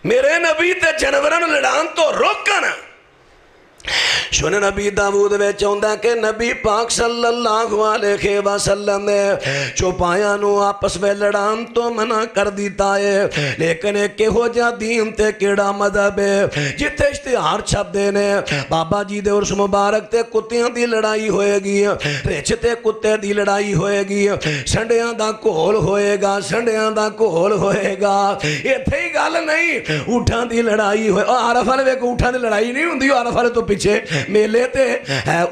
میرے نبی تے جنوران لڑان تو روکنا سن نبی داود ویچ ہوندہ کہ نبی پاک صلی اللہ علیہ وسلم نے چوپایا نو آپس میں لڑان تو منع کر دیتا ہے لیکن ایک ہو جا دین تے کیڑا مذہب ہے جتے اشتہار چھپ دینے بابا جی دے عرس مبارک تے کتیاں دی لڑائی ہوئے گی رچ تے کتے دی لڑائی ہوئے گی سنڈیاں دا کول ہوئے گا سنڈیاں دا کول ہوئے گا یہ تھے ہی گال نہیں اٹھاں دی لڑائی ہوئے عرف والے وے کو اٹھاں دی لڑائی نہیں ہوندی عرف والے تو پیچھے میلے تے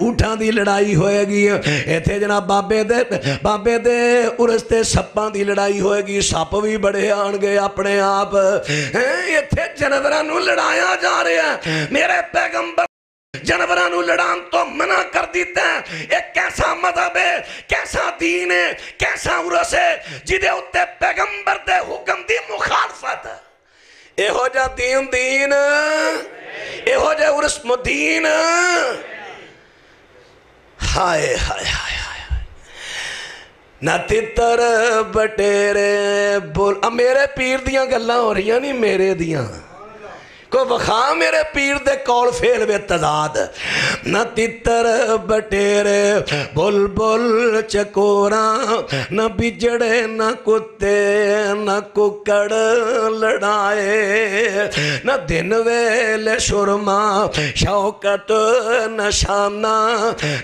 اٹھاں دی لڑائی ہوئے گی ایتھے جناب بابے دے عرس تے سپاں دی لڑائی ہوئے گی سپ بھی بڑے آن گئے اپنے آپ ایتھے جنورانو لڑایا جا رہے ہیں میرے پیغمبر جنورانو لڑان تو منع کر دیتے ہیں ایک کیسا مذہب ہے کیسا دین ہے کیسا عرس ہے جدے اتے پیغمبر دے حکم دی مخالفت اے ہو جا دین اے ہو جا عرس مدین ہائے ہائے ہائے نہ تتر بٹیرے بول اب میرے پیر دیاں گلاں ہو رہی ہیں نہیں میرے دیاں کو وخا میرے پیر دے کول فیل وے تضاد نہ تتر بٹیرے بل بل چکوراں نہ بجڑے نہ کتے نہ ککڑ لڑائے نہ دن ویلے شرما شوکت نہ شامنا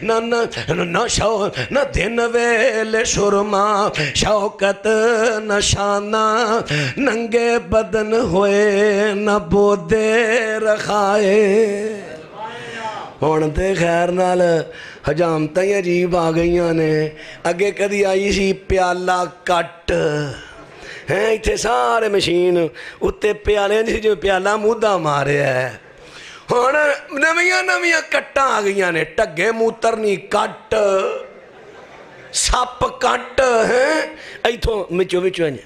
نہ دن ویلے شرما شوکت نہ شامنا ننگے بدن ہوئے نہ بود رکھائے ہون تے خیر نال حجامتیں عجیب آ گئیاں نے اگے کدی آئی سی پیالہ کٹ ہیں ایتھے سارے مشین اتے پیالے جی جو پیالہ مودہ مارے ہے ہون نویاں کٹاں آ گئیاں نے ٹگے موترنی کٹ سپ کٹ ہیں ایتھوں مچو ہیں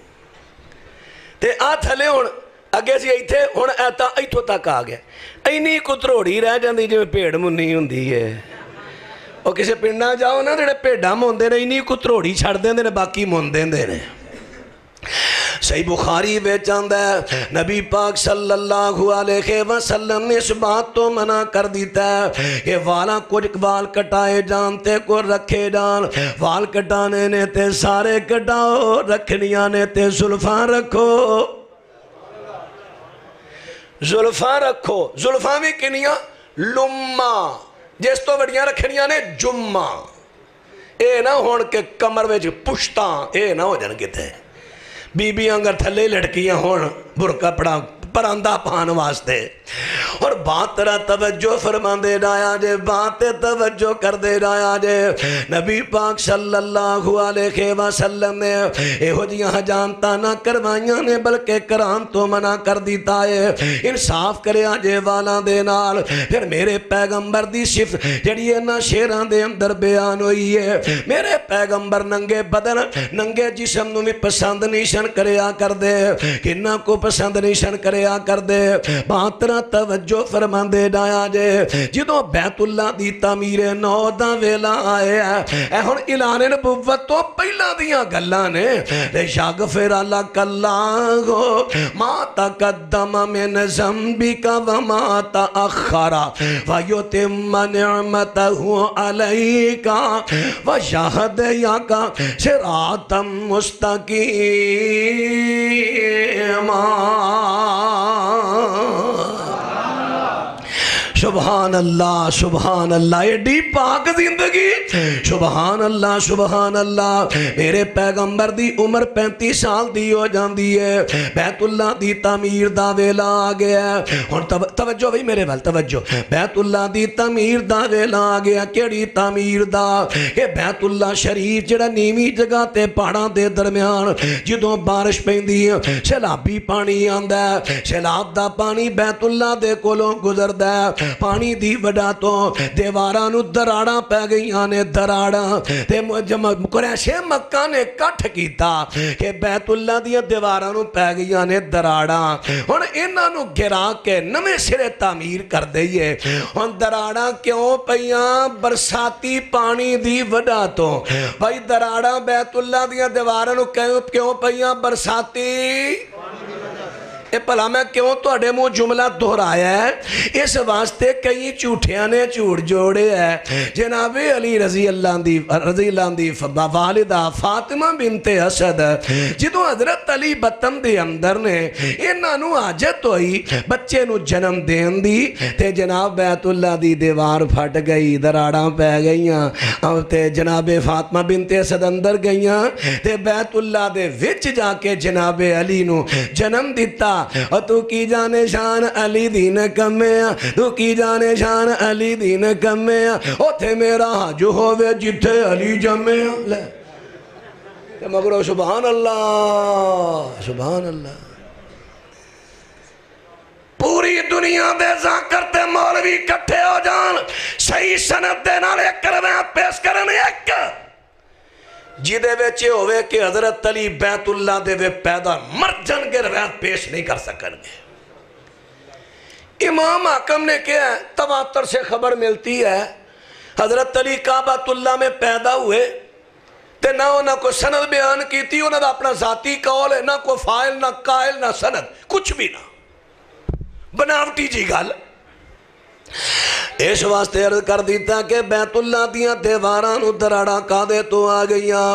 تے آ تھلے ہون اگے سی ایتھے ہون ایتا ایتھوں تک آ گیا اینی کتروڑی رہ جاندی جو پیڑ منی ہوندی ہے اور کسے پنڈا جاؤ نا جڑے پیڑا موندے نے اینی کتروڑی چھڑ دیندے نے باقی موندے نے صحیح بخاری بیچ آندہ ہے نبی پاک صلی اللہ علیہ وسلم نے اس بات تو منع کر دیتا ہے کہ والا کچھ وال کٹائے جانتے کو رکھے جان وال کٹانے نے تے سارے کٹاؤ رکھنیاں نے تے زلفاں رکھو زلفاں رکھو زلفاں بھی کنیاں لمہ جس تو بڑیاں رکھنیاں نے جمعہ اے نہ ہون کے کمر ویچ پشتاں اے نہ ہو جان کتے بی بی انگر تھلے لڑکیاں ہون برکا پڑا پراندہ پان واسطے اور بات ترہ توجہ فرمان دے رہا جے بات توجہ کر دے رہا جے نبی پاک صلی اللہ علیہ وسلم نے ایہو جیاں جانتا نہ کروائیاں نے بلکہ کران تو منع کر دیتا ہے انصاف کرے آجے والا دے نال پھر میرے پیغمبر دی صفت جڑی نہ شیران دے اندر بیان ہوئی ہے میرے پیغمبر ننگے بدن ننگے جسم نو میں پسند نیشن کریا کر دے کنہ کو پسند نیشن کریا کریا کر دے باترا توجہ فرما دے ڈایا جے جدوں بیت اللہ دی تعمیر نو دا ویلا آئے اے ہن اعلان نبوت تو پہلا دیاں گلاں نے یغفر لک اللہ ما تقدم من ذنبک وما تأخر ویتم نعمتہ علیک ویہدیک صراطا مستقیما سبحان اللہ سبحان اللہ ایڈی پاک زندگی سبحان اللہ میرے پیغمبر دی عمر 35 سال دی ہو جاندی ہے بیت اللہ دی تعمیر دا ویلا آ گیا ہن توجہ بھئی میرے وال توجہ بیت اللہ دی تعمیر دا ویلا آ گیا کیڑی تعمیر دا کہ بیت اللہ شریف جڑا نیویں جگہ تے پہاڑاں دے درمیان جدوں بارش پیندی ہے سیلابی پانی آندا ہے سیلاب دا پانی بیت اللہ دے کولوں گزردا ہے پانی دی وڈا تو دیواراں نو دراڑاں پہ گئیاں نے دراڑاں تے قریش مکہ نے کٹھ کیتا کہ بیت اللہ دیاں دیواراں نو پہ گئیاں نے دراڑاں ہن انہاں نو گرا کے نویں سرے تعمیر کر دئیے ہن دراڑاں کیوں پیاں برساتی پانی دی وڈا تو بھائی دراڑاں بیت اللہ دیاں دیواراں نو کیوں پیاں برساتی اے پلا میں کیوں تو اڈے مو جملہ دہرایا ہے اس واسطے کئی جھوٹیاں نے جھوٹ جوڑے ہے جناب علی رضی اللہ دی والدہ فاطمہ بنت اسد جدوں حضرت علی بطن دے اندر نے انہاں نو حاجت ہوئی بچے نو جنم دین دی تے جناب بیت اللہ دی دیوار پھٹ گئی دراڑاں پہ گئیاں تے جناب فاطمہ بنت اسد اندر گئیاں تے بیت اللہ دے وچ جا کے جناب علی نو جنم دیتا اور تو کی جانے شان علی دین کمیا تو کی جانے شان علی دین کمیا او تھے میرا جو ہوئے جتھے علی جمیا لے مگرو سبحان اللہ پوری دنیا دے ذاکر تے مولوی کٹھے ہو جان صحیح سند دے نال ایک روایت پیش کرنے ایک جیدے ویچے ہوئے کہ حضرت علی بیت اللہ دے وے پیدا مرجن کے روایت پیش نہیں کر سکن گے امام حاکم نے کیا ہے تواتر سے خبر ملتی ہے حضرت علی کعبۃ اللہ میں پیدا ہوئے تے نہ انہاں کو سند بیان کی تھی انہاں دا اپنا ذاتی قول ہے نہ کو فائل نہ قائل نہ سند کچھ بھی نہ بناوٹی جی گل اس واسطے عرض کر دیتا کہ بیت اللہ دیاں دیواراں نو دراڑاں کادے تو آ گئیاں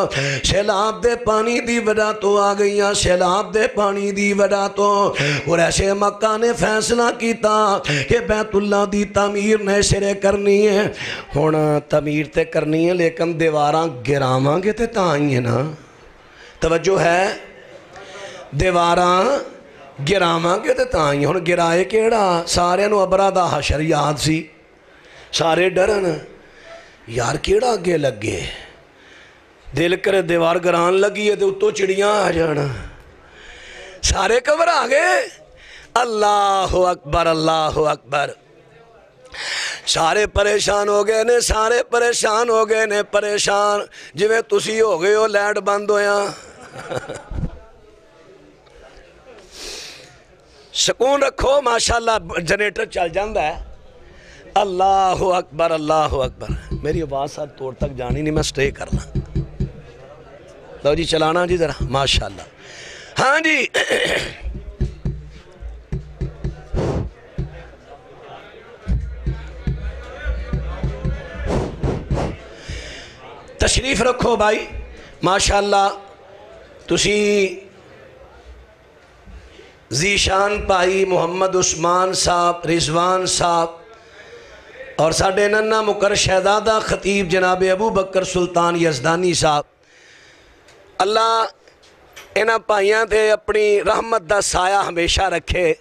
سیلاب دے پانی دی وجہ تو آ گئیاں سیلاب دے پانی دی وجہ تو قریش مکہ نے فیصلہ کیتا کہ بیت اللہ دی تعمیر نے سرے کرنی ہے ہن تعمیر تے کرنی ہے لیکن دیواراں گراواں گے تے تاں ہی ہے نا توجہ ہے دیواراں گراواں گے تے تاں ہی ہن گرائے کیڑا سارے نو ابرا دا حشر یاد سی سارے ڈرن یار کیڑا اگے لگے دل کرے دیوار گران لگی ہے تے اتو چڑیاں آ جانا سارے کور آگے اللہ اکبر سارے پریشان ہو گئے نے پریشان جویں تسی ہو گئے ہو لائٹ بند ہویا سکون رکھو ماشاءاللہ جنریٹر چل جاندہ ہے اللہ اکبر میری آواز ساتھ توڑ تک جانی نہیں میں سٹے کرنا لو جی چلانا جی ذرا ماشاءاللہ ہاں جی تشریف رکھو بھائی ماشاءاللہ تسی ذیشان پائی محمد عثمان صاحب رضوان صاحب اور ساڑھے ننہ مکر شہزادہ خطیب جناب ابو بکر سلطان یزدانی صاحب اللہ انہاں پائیاں تھے اپنی رحمت دا سایہ ہمیشہ رکھے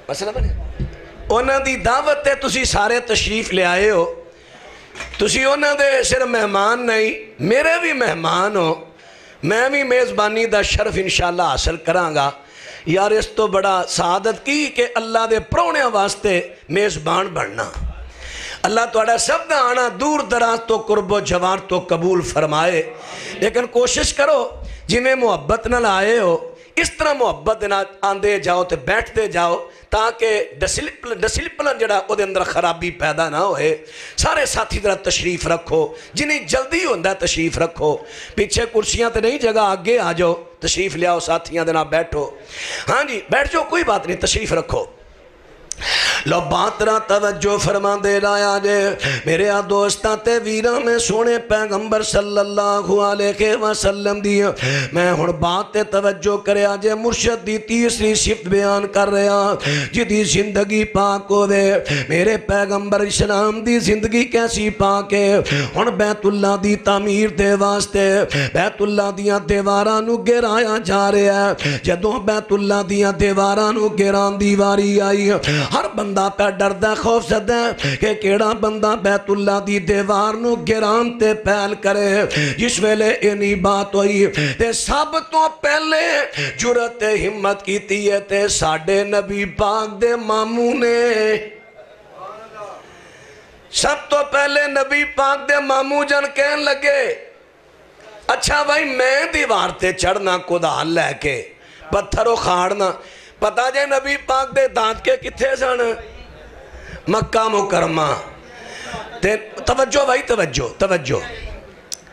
مسئلہ بنے انہاں دی دعوت تے تسی سارے تشریف لے آئے ہو تسی انہاں دے صرف مہمان نہیں میرے بھی مہمان ہو میں بھی میزبانی دا شرف انشاءاللہ حاصل کرانگا یار اس تو بڑا سعادت کی کہ اللہ دے پرونے واسطے میزبان بڑھنا اللہ توڑا سب دا آنا دور دراز تو قرب و جوار تو قبول فرمائے لیکن کوشش کرو جویں محبت نال آئے ہو اس طرح محبت نال آندے جاؤ تے بیٹھتے جاؤ تاکہ ڈسپلن جڑا او دے اندر خرابی پیدا نہ ہوئے. سارے ساتھی ذرا تشریف رکھو، جنہیں جلدی ہوندہ ہے تشریف رکھو. پیچھے کرسیاں تے نہیں جگہ آگے آ جاؤ، تشریف لے آؤ، ساتھیاں دے نہ بیٹھو. ہاں جی بیٹھ جاؤ، کوئی بات نہیں، تشریف رکھو. لو باترا توجہ فرما دے لایا جے میرے دوستاں تے ویراں میں سونے پیغمبر صلی اللہ علیہ وسلم دی میں ہن بات تے توجہ کریا جے مرشد دی تیسری صفت بیان کر رہا جدی زندگی پاک ہوئے. میرے پیغمبر اسلام دی زندگی کیسی پاک ہے. ہن بیت اللہ دی تعمیر دے واسطے بیت اللہ دیاں دیواراں نو گرایا جا رہا ہے. جدوں بیت اللہ دیاں دیواراں نو گران دی واری آئی ہر بندہ پہ ڈردہ خوف زدہ کہ کیڑا بندہ بیت اللہ دی دیوار نو گران تے پہل کرے. جس ویلے انہی بات ہوئی تے سب تو پہلے جرت ہمت کیتی ہے تے ساڑھے نبی پاک دے ماموں نے. سب تو پہلے نبی پاک دے ماموں جن کہن لگے اچھا بھائی میں دیوار تے چڑھنا کدال لے کے پتھر اکھاڑنا. پتا جے نبی پاک دے دانت کے کتھے سن؟ مکہ مکرمہ. توجہ بھائی توجہ توجہ.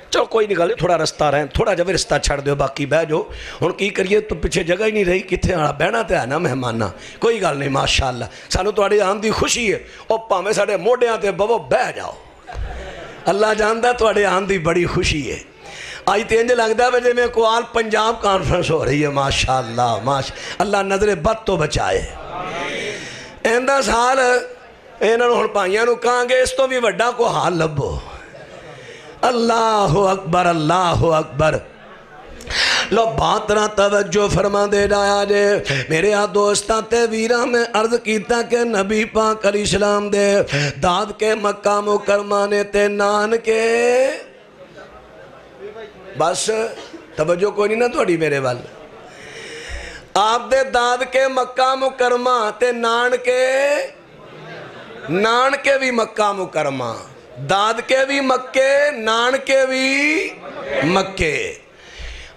چلو کوئی نہیں گل تھوڑا رستہ رہیں تھوڑا جب رستہ چھڑ دیو باقی بہ جو. ہن کی کریے تو پیچھے جگہ ہی نہیں رہی کتھے آنا بہنا تے ہے نا مہمانہ. کوئی گل نہیں ماشاءاللہ سانو تواڈے آن دی خوشی ہے. او پاویں ساڈے موڈیاں تے بہو بہ جاؤ. اللہ جاندا تواڈے آن دی بڑی خوشی ہے. آئی تینجے لگتا ہے وجہ میں کوال پنجاب کانفرنس ہو رہی ہے. ماشاءاللہ ماشاءاللہ اللہ نظر بد تو بچائے. ایندہ سال انہوں ہن پائیاں نو کہاں گے اس تو بھی وڈا کو حال لبو. اللہ اکبر اللہ اکبر. لو باترا توجہ فرما دے جایا جے میرے دوستاں تے ویراں میں عرض کیتا کہ نبی پاک علیہ السلام دے داد کے مکہ مکرمہ نے تے نان کے بس توجہ کوئی نہیں نا توڑی میرے وال. آپ دے داد کے مکہ مکرمہ تے نان کے بھی مکہ مکرمہ داد کے بھی مکے نان کے بھی مکے.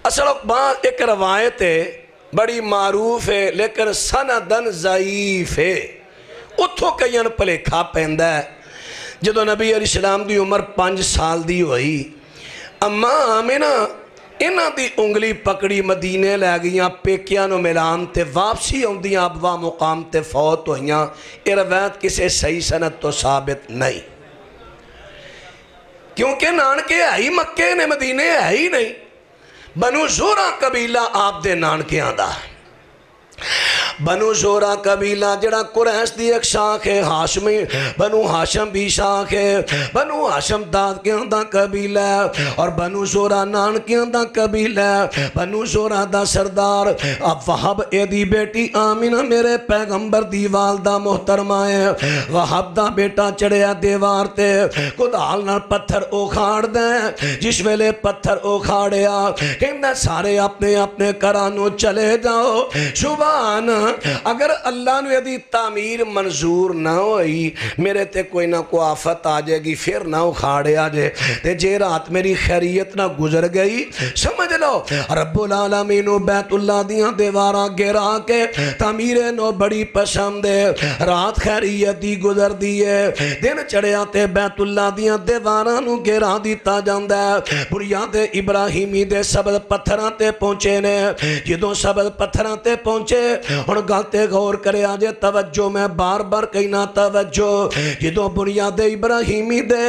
اصل بات ایک روایت ہے بڑی معروف ہے لیکن سندن ضعیف ہے. اتھو کئین پلیکھا پہندہ ہے. جدو نبی علیہ السلام دی عمر 5 سال دی ہوئی اماں آمینہ انہاں دی انگلی پکڑی مدینے لے گئیاں پیکیاں نو ملان تے واپسی ہوندیاں ابوا مقام تے فوت ہوئیاں. یہ روایت کسے صحیح سند تو ثابت نہیں کیونکہ نانکے ہے ہی مکے نے مدینے ہے ہی نہیں. بنو زورا قبیلہ آپ دے نانکے آندہ. بنو زورا قبیلہ جڑا قریش دی ایک شاخ ہے ہاشمی بنو ہاشم بھی شاخ ہے. بنو ہاشم داد کے اندہ قبیلہ اور بنو زورا نان کے اندہ قبیلہ. بنو زورا دا سردار اب وحب ایدی بیٹی آمینہ میرے پیغمبر دی والدہ محترمہ ہے. وحب دا بیٹا چڑھیا دیوار تے کدال نہ پتھر اکھاڑ دیں. جس ویلے پتھر اکھاڑیا کہندہ سارے اپنے اپنے کرانو چلے جاؤ. سبحان اگر اللہ نے یدی تعمیر منظور نہ ہوئی میرے تے کوئی نہ کوئی آفت آ جائے گی پھر نہ اکھاڑے آ جائے تے جے رات میری خیریت نہ گزر گئی سمجھ لو رب العالمین بیت اللہ دیاں دیواراں گرا کے تعمیر نو بڑی پسند ہے. رات خیریت دی گزر دیئے دن چڑھیا تے بیت اللہ دیاں دیواراں نو گرا دیتا جاندہ ہے. بنیاد ابراہیمی دے سبز پتھراں تے پہنچے نے. جدوں سبز پتھراں تے پہنچے اور گالتے غور کرے آجے توجہ میں بار بار کہنا توجہ. جدوں بنیاد ابراہیمی دے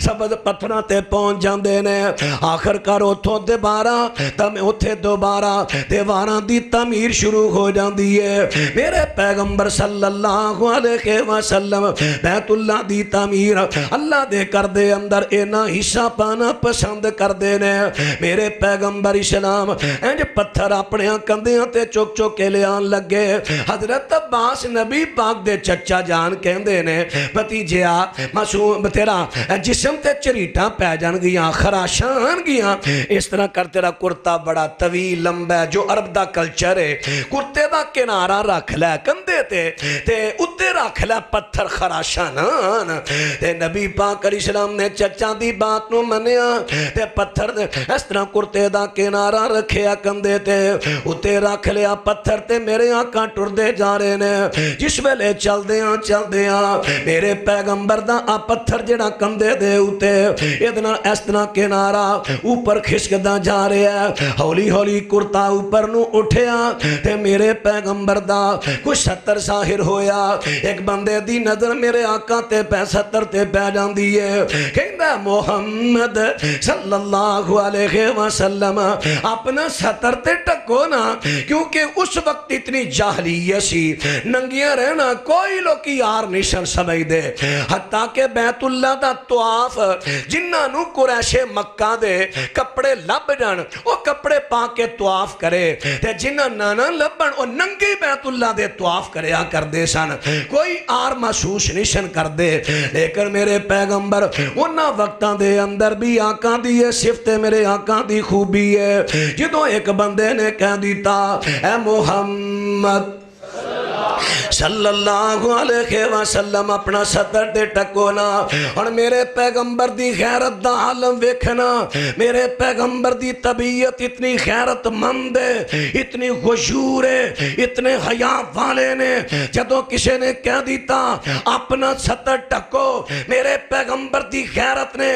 سبز پتھراں تے پہنچ جاندے نے آخر کار اتھوں دوبارہ اتھے دوبارہ دیواراں دی تعمیر شروع ہو جاندی ہے. میرے پیغمبر صلی اللہ علیہ وسلم بیت اللہ دی تعمیر اللہ دے کر دے اندر اینا حصہ پانا پسند کر دے نے. میرے پیغمبر اسلام انج پتھر اپنے کندیاں تے چوک چوک کے لے آن لگے حضرت عباس نبی پاک دے چچا جان کہندے نے بھتیجیا معصوم تیرا جسم تے چریٹاں پہ جان گیاں خراشان گیاں اس طرح کر تیرا کرتا بڑا طویل لمبا ہے جو عرب دا کلچر ہے کرتے دا کنارہ رکھ لے کندے تے اتے رکھ لے پتھر خراشانان تے نبی پاک علیہ السلام نے چچا دی بات نو منیا تے پتھر اس طرح کرتے دا کنارہ رکھیا کندے تے اتے رکھ لیا پتھر تے میرے آقا ٹر دے جا رہے نے جس ویلے چل دیاں میرے پیغمبر دا آ پتھر جڑا کندے دے اتے ادنا اس طرح کنارہ اوپر کھسک دا جا رہے ہیں ہولی ہولی کرتا اوپر نو اٹھیا تے میرے پیغمبر دا کچھ 70 ظاہر ہویا ایک بندے دی نظر میرے آقا تے پہ 70 تے پہ جان دیئے کہندہ محمد صلی اللہ علیہ وسلم اپنا 70 تے ٹکو نا کیونکہ اس وقت اتنی جاہلیت سی ننگیاں رہنا کوئی لوکی یار نشن سمجھ دے حتیٰ کہ بیت اللہ دا طواف جنہ نو قریش مکہ دے کپڑے لب جان وہ کپڑے پا کے طواف کرے تے جنہ نانا لبن وہ ننگی بیت اللہ دے طواف کریا کر دے سن کوئی آر محسوس نشن کر دے لیکن میرے پیغمبر انہا وقتاں دے اندر بھی آقا دی ہے صفت میرے آقا دی خوبی ہے جدوں ایک بندے نے کہہ دیتا اے محمد صلی اللہ علیہ وسلم اپنا 70 دے ٹکونا اور میرے پیغمبر دی غیرت دا عالم ویکھنا میرے پیغمبر دی طبیعت اتنی غیرت مند ہے اتنی غشور ہے اتنے حیاء والے نے جدوں کسی نے کہہ دیتا اپنا 70 ٹکو میرے پیغمبر دی غیرت نے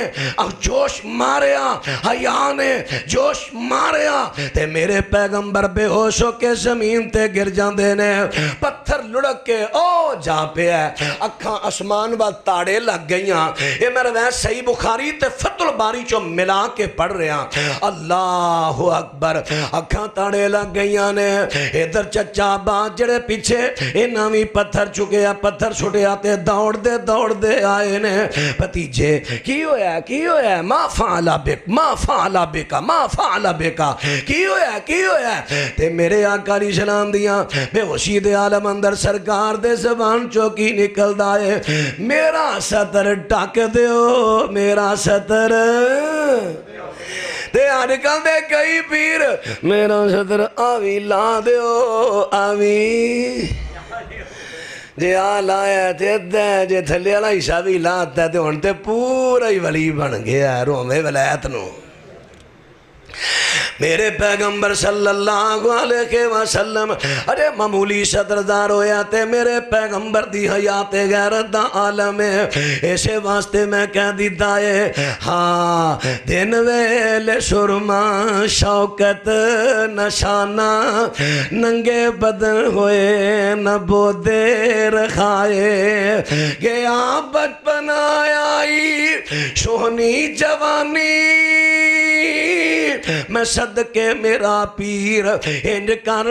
جوش ماریا حیاء نے جوش ماریا تے میرے پیغمبر بے ہوش ہو کے زمین تے گر جاندے نے پتھر لڑک کے او جا پہ ہے اکھاں اسمان و تاڑے لگ گئیاں یہ میرے وہاں صحیح بخاری تے فتح الباری چو ملا کے پڑھ رہے ہیں اللہ اکبر اکھاں تاڑے لگ گئیاں نے ادھر چچا بات جڑے پیچھے انہاں پتھر چکے پتھر چھٹے آتے دوڑ دے آئے نے بھتیجے کی ہویا ما فعلا بکا کی ہویا تے میرے آقا علیہ السلام دیاں بے وشید عالم اندر سرکار دے زبان چوکی نکل دائے میرا 70 ٹاک دیو میرا 70 تے آنکل دے کئی پیر میرا 70 آوی لا دیو آوی جے آلایا تے دے جے تھلے علیہ شاوی لاتا ہے تے ہونتے پورا ہی ولی بن گیا ہے رومے ولایت نو میرے پیغمبر صلی اللہ علیہ وسلم ارے معمولی صدردار ہویا تے میرے پیغمبر دی حیات غیرت دا عالم ہے ایسے واسطے میں کہہ دیتا ہے ہاں دن ویلے سرما شوکت نشانہ ننگے بدن ہوئے نہ بودے رکھائے گیا بچپن آئی سونی جوانی میں صدقے میرا پیر انج کر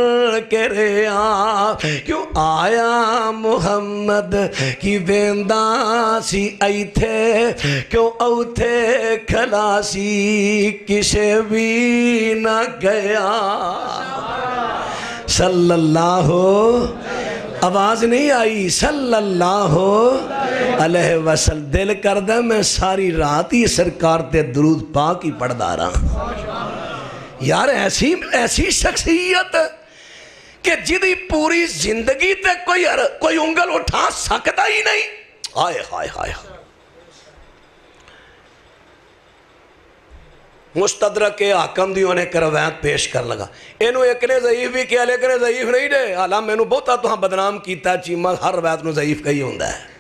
کے رہا کیوں آیا محمد کی ویندہ سی آئی تھے کیوں او تھے کھلاسی کسے بھی نہ گیا صلی اللہ آواز نہیں آئی صلی اللہ علیہ وسلم دل کردہ میں ساری رات ہی سرکار تے درود پاک ہی پڑھ دا رہا یار ایسی شخصیت کہ جدی پوری زندگی تے کوئی انگل اٹھا سکتا ہی نہیں آئے ہائے ہائے مستدرک حاکم دیوں نے کرویت پیش کر لگا اینو ایک نے ضعیف بھی کیا لیکن ضعیف نہیں دے حالا میں نو بہتا تو ہاں بدنام کیتا چیمہ ہر روایت نو ضعیف کہی ہوندہ ہے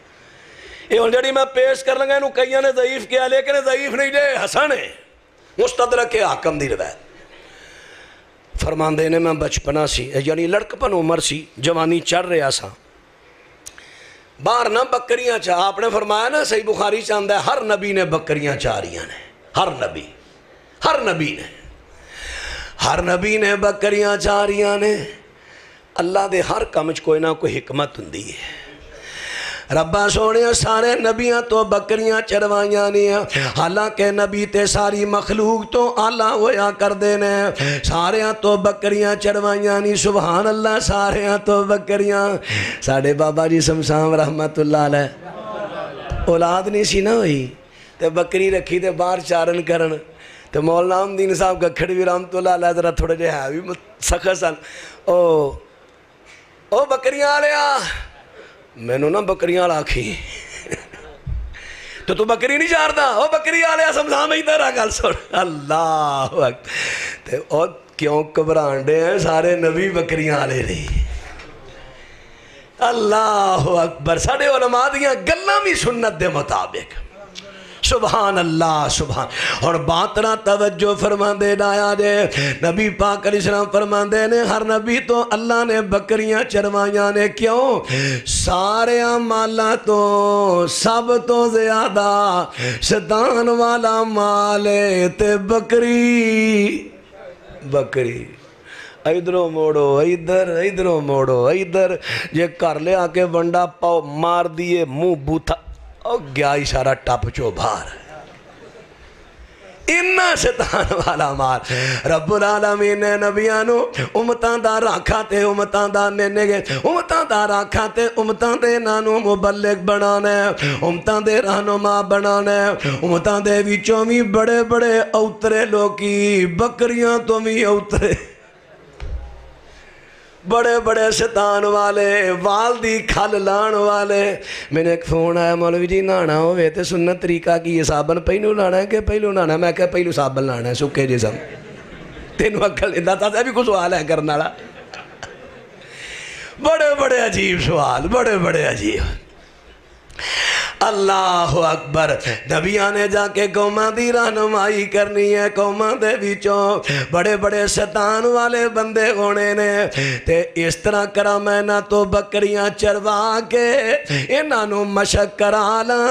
یہ انجڑی میں پیش کر لگا اینو کئیہ نے ضعیف کیا لیکن ضعیف نہیں دے حسن ہے مستدرک حاکم دی روایت فرمان دینے میں بچپنا سی یعنی لڑکپن عمر سی جوانی چڑھ رہا سا باہر نہ بکریاں چاہ آپ نے فرمایا نا صحیح بخاری چاندہ ہے ہر نبی نے بکریاں چاہ رہی ہیں ہر نبی نے بکریاں چاہ رہی ہیں اللہ دے ہر کامچ کوئی نہ کوئی حکمت ہندی ہے ربا سونے سارے نبیاں تو بکریاں چروائیاں نہیں، حالانکہ نبی تے ساری مخلوق تو آلہ ہویا کر دینے، ساریاں تو بکریاں چروائیاں نہیں، سبحان اللہ ساریاں تو بکریاں۔ ساڑھے بابا جی سمسام رحمت اللہ علیہ اولاد نہیں سی نہ ہوئی تے بکری رکھی تے باہر چارن کرن تے مولانا امدین صاحب گکھڑ بھی رحمت اللہ علیہ ذرا تھوڑے جے ہے بھی سخت سن، او بکریاں آلیا میں نو نا بکریاں آکھی تو بکری نہیں چار دا، او بکری آلیا سمسام ہی تیرا گل سن اللہ تے او کیوں کبرانڈے ہیں سارے نبی بکریاں آلے نہیں۔ اللہ اکبر، ساڑھے علماء دیاں گلہ بھی سنت دے مطابق، سبحان اللہ سبحان۔ اور باتنا توجہ فرمان دے ڈایا جے، نبی پاک علیہ السلام فرمان دے نے ہر نبی تو اللہ نے بکریاں چروائیاں نے، کیوں؟ سارے مالا تو سب تو زیادہ شیطان والا مالے تے بکری ادھروں موڑو ادھروں موڑو ادھر، یہ کر لے آکے ونڈا پاؤ مار دیے منہ بوتھا او گیا اشارہ ٹپ چو بھار، انہا شیطان والا مار۔ رب العالمین نے نبیانو امتان دا راکھا تے امتان دا مینے گے، امتان دا راکھا تے امتان دے نانو مبلغ بنانے، امتان دے رہنما بنانے، امتان دے ویچوں میں بڑے بڑے اوترے لوکی، بکریاں تو میں اوترے بڑے بڑے شیطان والے، والدی کھل لان والے۔ میں نے ایک فون آیا، مولوی جی نانا ہوئے تے سنت طریقہ کی یہ صابن پہلو لانا ہے کہ پہلو لانا ہے؟ میں کہا پہلو صابن لانا ہے سکے جسم، تینوں اکھل اندہ تھا بھی کوئی سوال ہے کرنا لا، بڑے بڑے عجیب سوال، بڑے بڑے عجیب۔ اللہ اکبر، نبیاں نے جا کے قوماں دی رہنمائی کرنی ہے، قوماں دے وچوں بڑے بڑے شیطان والے بندے ہونے نے، تے اس طرح کرا میں نہ تو بکریاں چروا کے انہاں نو مشق کرالا،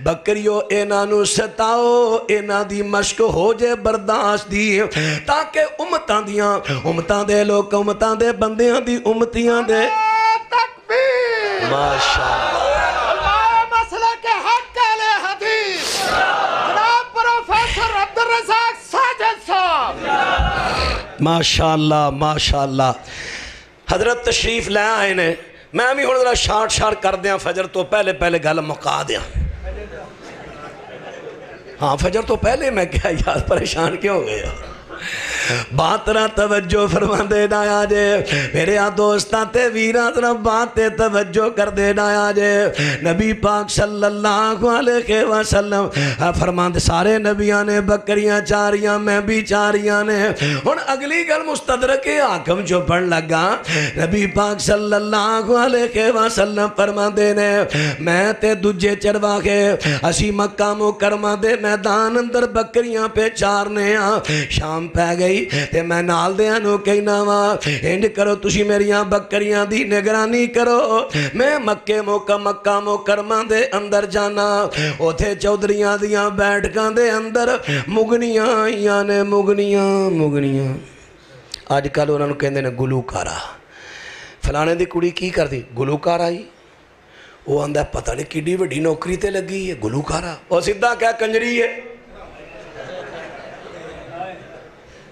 بکریوں انہاں نو ستاؤ، انہاں دی مشق ہو جے برداشت دی، تاکہ امتاں دے لوگ امتاں دے بندیاں دی امتیاں دے ماشاءاللہ ماشاءاللہ ماشاءاللہ۔ حضرت تشریف لے آئے نے، میں بھی ہوں ذرا شارٹ کر دیا، فجر تو پہلے گل مکا دیا۔ ہاں فجر تو پہلے میں کیا یار پریشان کیوں ہو گیا؟ باتنا توجہ فرمان دے ڈایا جے میرے دوستاں تے ویران ذرا باتیں توجہ کر دے ڈایا جے۔ نبی پاک صلی اللہ علیہ وسلم فرمان دے سارے نبیاں نے بکریاں چاریاں، میں بھی چاریاں نے۔ اور اگلی گل مستدرک حاکم جو پڑھ لگا، نبی پاک صلی اللہ علیہ وسلم فرمان دے نے میں تے دجے چروا کے اسی مکہ مکرمہ دے میدان اندر بکریاں پہ چارنے ہاں، شام پہ گئی تے میں نال دیاں نو کہنا وا انج کرو تسی میریاں بکریاں دی نگرانی کرو، میں مکہ مکرمہ دے اندر جانا، اوتھے چودھریاں دیاں بیٹھکاں دے اندر مگنیاں آئیاں نے، مگنیاں آج کل انہوں نے کہندے نے گلوکارا، فلانے دی کڑی کی کر دی گلوکار آئی، وہ آندہ پتہ نہیں کیڈی وڈی نوکری تے لگی ہے گلوکارا، اور سیدھا کیا کنجری ہے،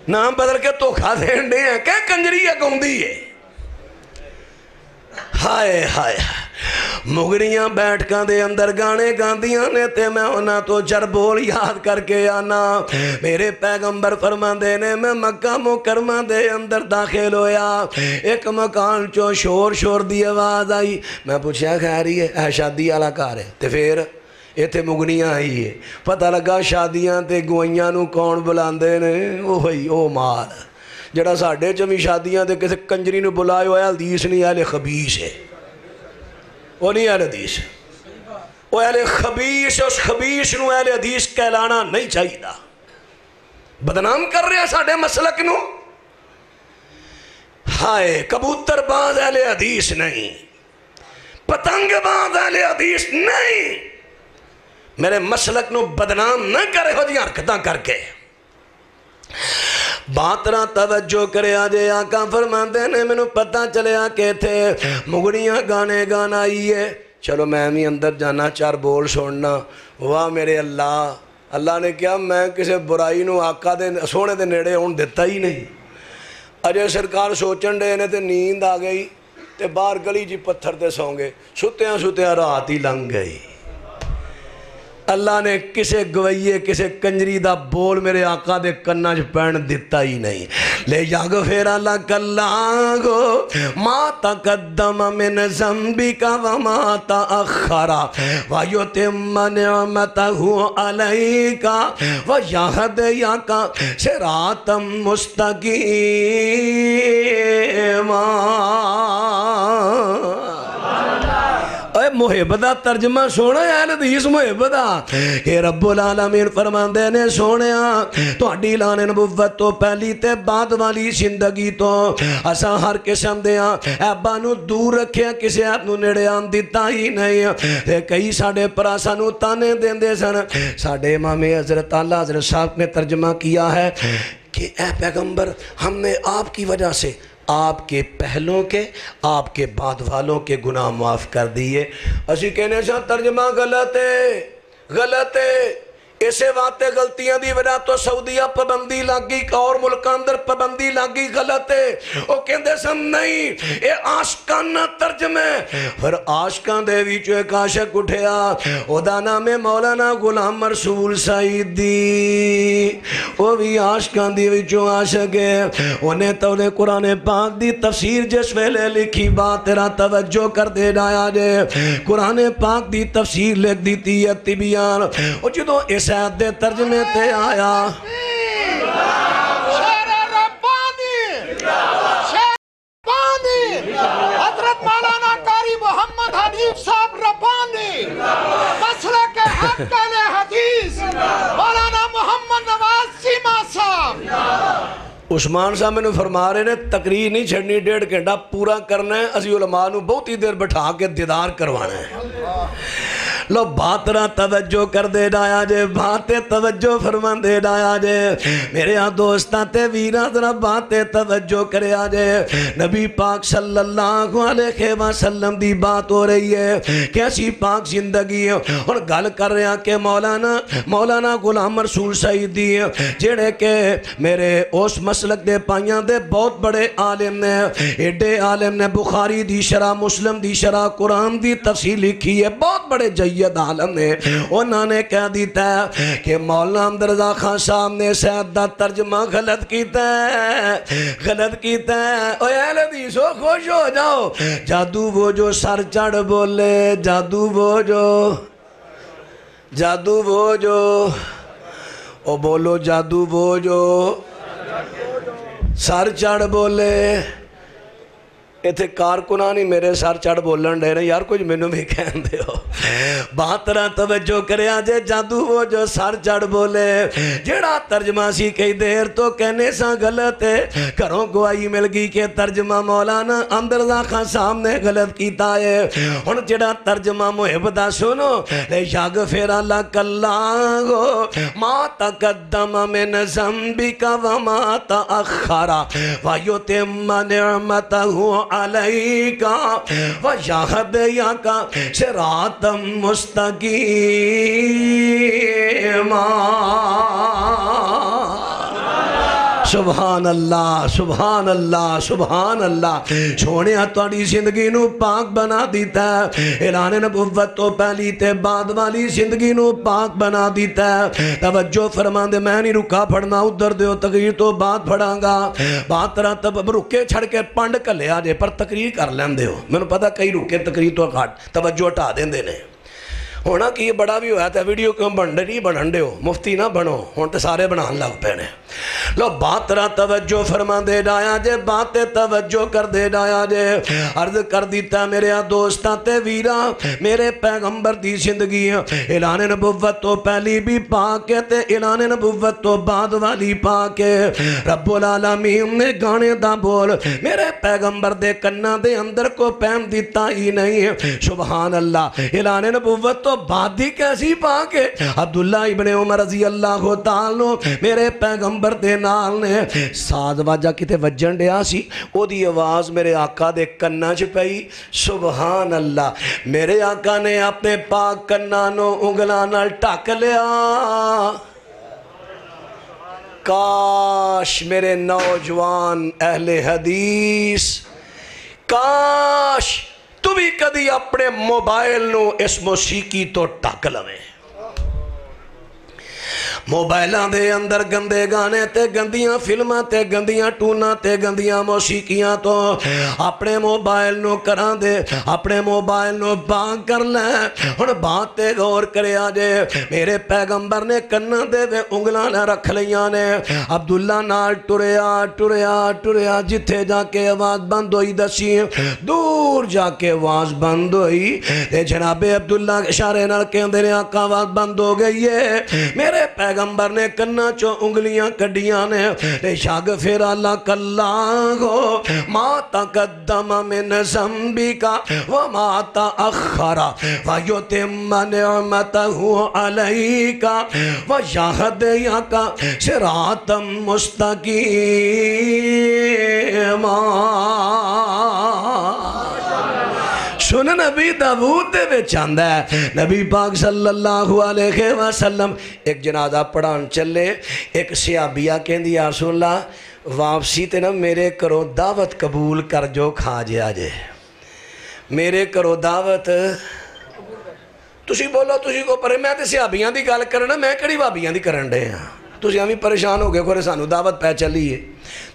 نام بدل کے تو کھا دینڈے ہیں کہ کنجری ہے گوندی ہے۔ ہائے ہائے مغریاں بیٹھکاں دے اندر گانے گاندیاں نے تے میں ہونا تو چربول یاد کر کے آنا، میرے پیغمبر فرمان دے نے میں مکہ مکرمہ دے اندر داخل ہویا، ایک مکان چو شور دی آواز آئی، میں پوچھا خیری ہے شادی والا گھر ہے؟ تے پھر ایتھے مگنیاں آئی ہے، پتہ لگا شادیاں تے گوئیاں نو کون بلاندے نے، اوہی او مال جڑا ساڑھے چمی شادیاں تے کسے کنجری نو بلائے ہویا حدیث نہیں اہل خبیث ہے، وہ نہیں اہل حدیث، وہ اہل خبیث، اس خبیث نو اہل حدیث کہلانا نہیں چاہیے دا، بدنام کر رہے ہیں ساڑھے مسلک نو۔ ہائے کبوتر باز اہل حدیث نہیں، پتنگ باز اہل حدیث نہیں، میرے مسلک نو بدنام نہ کرے ہو جی حرکتاں کر کے۔ باتنا توجہ کرے آجے آقا فرماندے نے میں نو پتہ چلے آکے تھے مگڑیاں گانے گانا آئی ہے، چلو میں بھی اندر جانا چار بول چھوڑنا. واہ میرے اللہ. اللہ نے کیا میں کسی برائی نو آقا دے سونے دے نیڑے ہون دیتا ہی نہیں. اجے سرکار سوچن دے نے تے نیند آ گئی تے باہر گلی جی پتھر تے سو گئے. ستیاں ستیاں رات ہی لنگ گئی. اللہ نے کسے گوئیے کسے کنجری دا بول میرے آقا دے کناں چ پین دیتا ہی نہیں. لے یغفر لک اللہ ما تقدم من ذنبک وما تأخر ویتم نعمتہ علیک ویہدیک صراطا مستقیما. اے محب دا ترجمہ سونا ہے حدیث محب دا کہ رب العالمین فرماندے نے سونیا تہاڈی اعلان نبوت تو پہلی تے بعد والی زندگی تو اساں ہر قسم دیاں عیباں نو دور رکھیا کسے عیب نو نیڑے آن دتا ہی نہیں. تے کئی ساڈے پرا سانو تانے دیندے سن. ساڈے امام حضرت اعلیٰ حضرت صاحب نے ترجمہ کیا ہے کہ اے پیغمبر ہم نے آپ کی وجہ سے آپ کے پہلوں کے آپ کے بعد والوں کے گناہ معاف کر دیے. اسی کہنے سے ترجمہ غلط ہے. اسے واتے غلطیاں دی وجہ تو سعودیہ پابندی لگی اور ملک اندر پابندی لگی. غلط ہے. وہ کہندے سن نہیں اے عاشقانہ ترجمے. پھر عاشقاں دے وچ ایک عاشق اٹھیا او دا نام ہے مولانا غلام رسول سعیدی. وہ بھی عاشقاں دی وچوں عاشق ہے. انہیں تو نے قرآن پاک دی تفسیر جس ویلے لکھی بات تیرا توجہ کر دے ڈایا جے. قرآن پاک دی تفسیر لکھ دیتی ہے تبیان. اور جدو اس آیت دے ترجمے تے آیا شیر ربانی حضرت مولانا قاری محمد حنیف صاحب ربانی مسلک حق اہل حدیث مولانا محمد نواز سیما صاحب. عثمان صاحب میں نے فرما رہے نے تقریر نہیں چھڑنی 1.5 گھنٹہ پورا کرنا ہے. اسی علماء نو بہت ہی دیر بٹھا کے دیدار کروانا ہے. لو باترہ توجہ کر دے ڈایا جے باتیں توجہ فرمان دے ڈایا جے میرے ہاں دوستاں تے ویران ذرا باتیں توجہ کرے آجے. نبی پاک صلی اللہ علیہ وسلم دی بات ہو رہی ہے کیسی پاک زندگی ہے. اور گل کر رہے ہیں کہ مولانا غلام رسول سعیدی جڑے کہ میرے اس مسلک دے پائیاں دے بہت بڑے عالم نے. ایڈے عالم نے بخاری دی شرح مسلم دی شرح قرآن دی تفسیر لکھی ہے. بہت بڑے جید عالم نے. انہوں نے کہہ دیتا ہے کہ مولانا حمد رضا خان صاحب نے سید دا ترجمہ غلط کیتا ہے. اوہ اہل حدیث ہو خوش ہو جاؤ. جادو وہ جو سر چڑھ بولے جادو وہ جو او بولو جادو وہ جو سر چڑھ بولے. ایتھے کارکنانی میرے سر چڑھ بولن دے رہے یار کچھ منو بھی کہن دے ہو. بہترہ توجہ کرے آجے جادو وہ جو سر چڑھ بولے. جڑا ترجمہ سی کئی دیر تو کہنے سا غلط ہے. کروں گواہی مل گئی کہ ترجمہ مولانا حمد رضا خان صاحب نے غلط کیتا ہے. اور جڑا ترجمہ محب دا سنو لے یغفر لک اللہ ما تقدم من ذنبک وما تأخر ویتم نعمتہ علیکا ویہدیکا صراطا مستقیما. سبحان اللہ سبحان اللہ سبحان اللہ. چھوڑے توڑی زندگی نو پاک بنا دیتا ہے. اعلان نبوت تو پہلی تے بعد والی زندگی نو پاک بنا دیتا ہے. توجہ فرمان دے میں نہیں رکا پڑھنا ادھر دیو تقریر تو بعد پڑھاں گا. باترہ تب رکے چھڑ کے پانڈ کر لیا جے پر تقریر کر لیں دے ہو. میں نے پتا کئی رکے تقریر تو کھاٹ توجہ ہٹا دیں دے نے. ہونا کہ یہ بڑا بھی ہوا تھا ویڈیو کیوں بنڈے نہیں بنڈے ہو مفتی نہ بنو ہون تے سارے بنان لگ پینے. لو باترہ توجہ فرما دے ڈایا جے باتیں توجہ کر دے ڈایا جے. عرض کر دیتا میرے دوستاں تے ویرا میرے پیغمبر دی زندگی اعلان نبوت تو پہلی بھی پاک ہے تے اعلان نبوت تو بعد والی پاک ہے. رب العالمین نے گانے دا بول میرے پیغمبر دے کنہ دے اندر کو پہن دیتا ہی نہیں. سبحان اللہ. اعلان نبوت تو تو بات دی کیسی پاک ہے. عبداللہ ابن عمر رضی اللہ تعالیٰ میرے پیغمبر دے نال نے ساز واجہ کتے وجن ڈیا سی او دی آواز میرے آقا دے کننا چ پئی. سبحان اللہ. میرے آقا نے اپنے پاک کننا نو انگلاں نال ٹھک لیا. کاش میرے نوجوان اہل حدیث کاش تو بھی کدی اپنے موبائل نو اس موسیقی تو ٹھک لویں. موبائلوں دے اندر گندے گانے تے گندیاں فلماں تے گندیاں ٹوناں تے گندیاں موسیقیاں تو اپنے موبائل نو کران دے اپنے موبائل نو بان کر لیں. ہن بات تے غور کریا جے میرے پیغمبر نے کناں دے وے انگلاں نہ رکھ لیاں نے. عبداللہ نال ٹریا جتھے جا کے آواز بند ہوئی دسی دور جا کے آواز بند ہوئی تے جناب عبداللہ اشارے نال کہندے نے آقا آواز بند ہو گئی ہے. میرے پیغمبر نے کننا چو انگلیاں کڈیاں نے لے شاغفر لک اللہ ما تقدم من ذنبک وما تأخر ویتم نعمته علیک ویہدیک صراطا مستقیما. سن نبی داود دے وچ آندا ہے نبی پاک صلی اللہ علیہ وسلم ایک جنازہ پڑھان چلے. ایک صحابیہ کہندی یا رسول اللہ واپسی تے نا میرے کرو دعوت قبول کر جو کھا جے آجے. میرے کرو دعوت تسی بولو تسی کو پرے میں تے صحابیاں دی گل کرنا میں کڑی بابیاں دی کرن دے ہاں. تسی ہمیں پریشان ہو گئے کھورے سانو دعوت پہ چلی ہے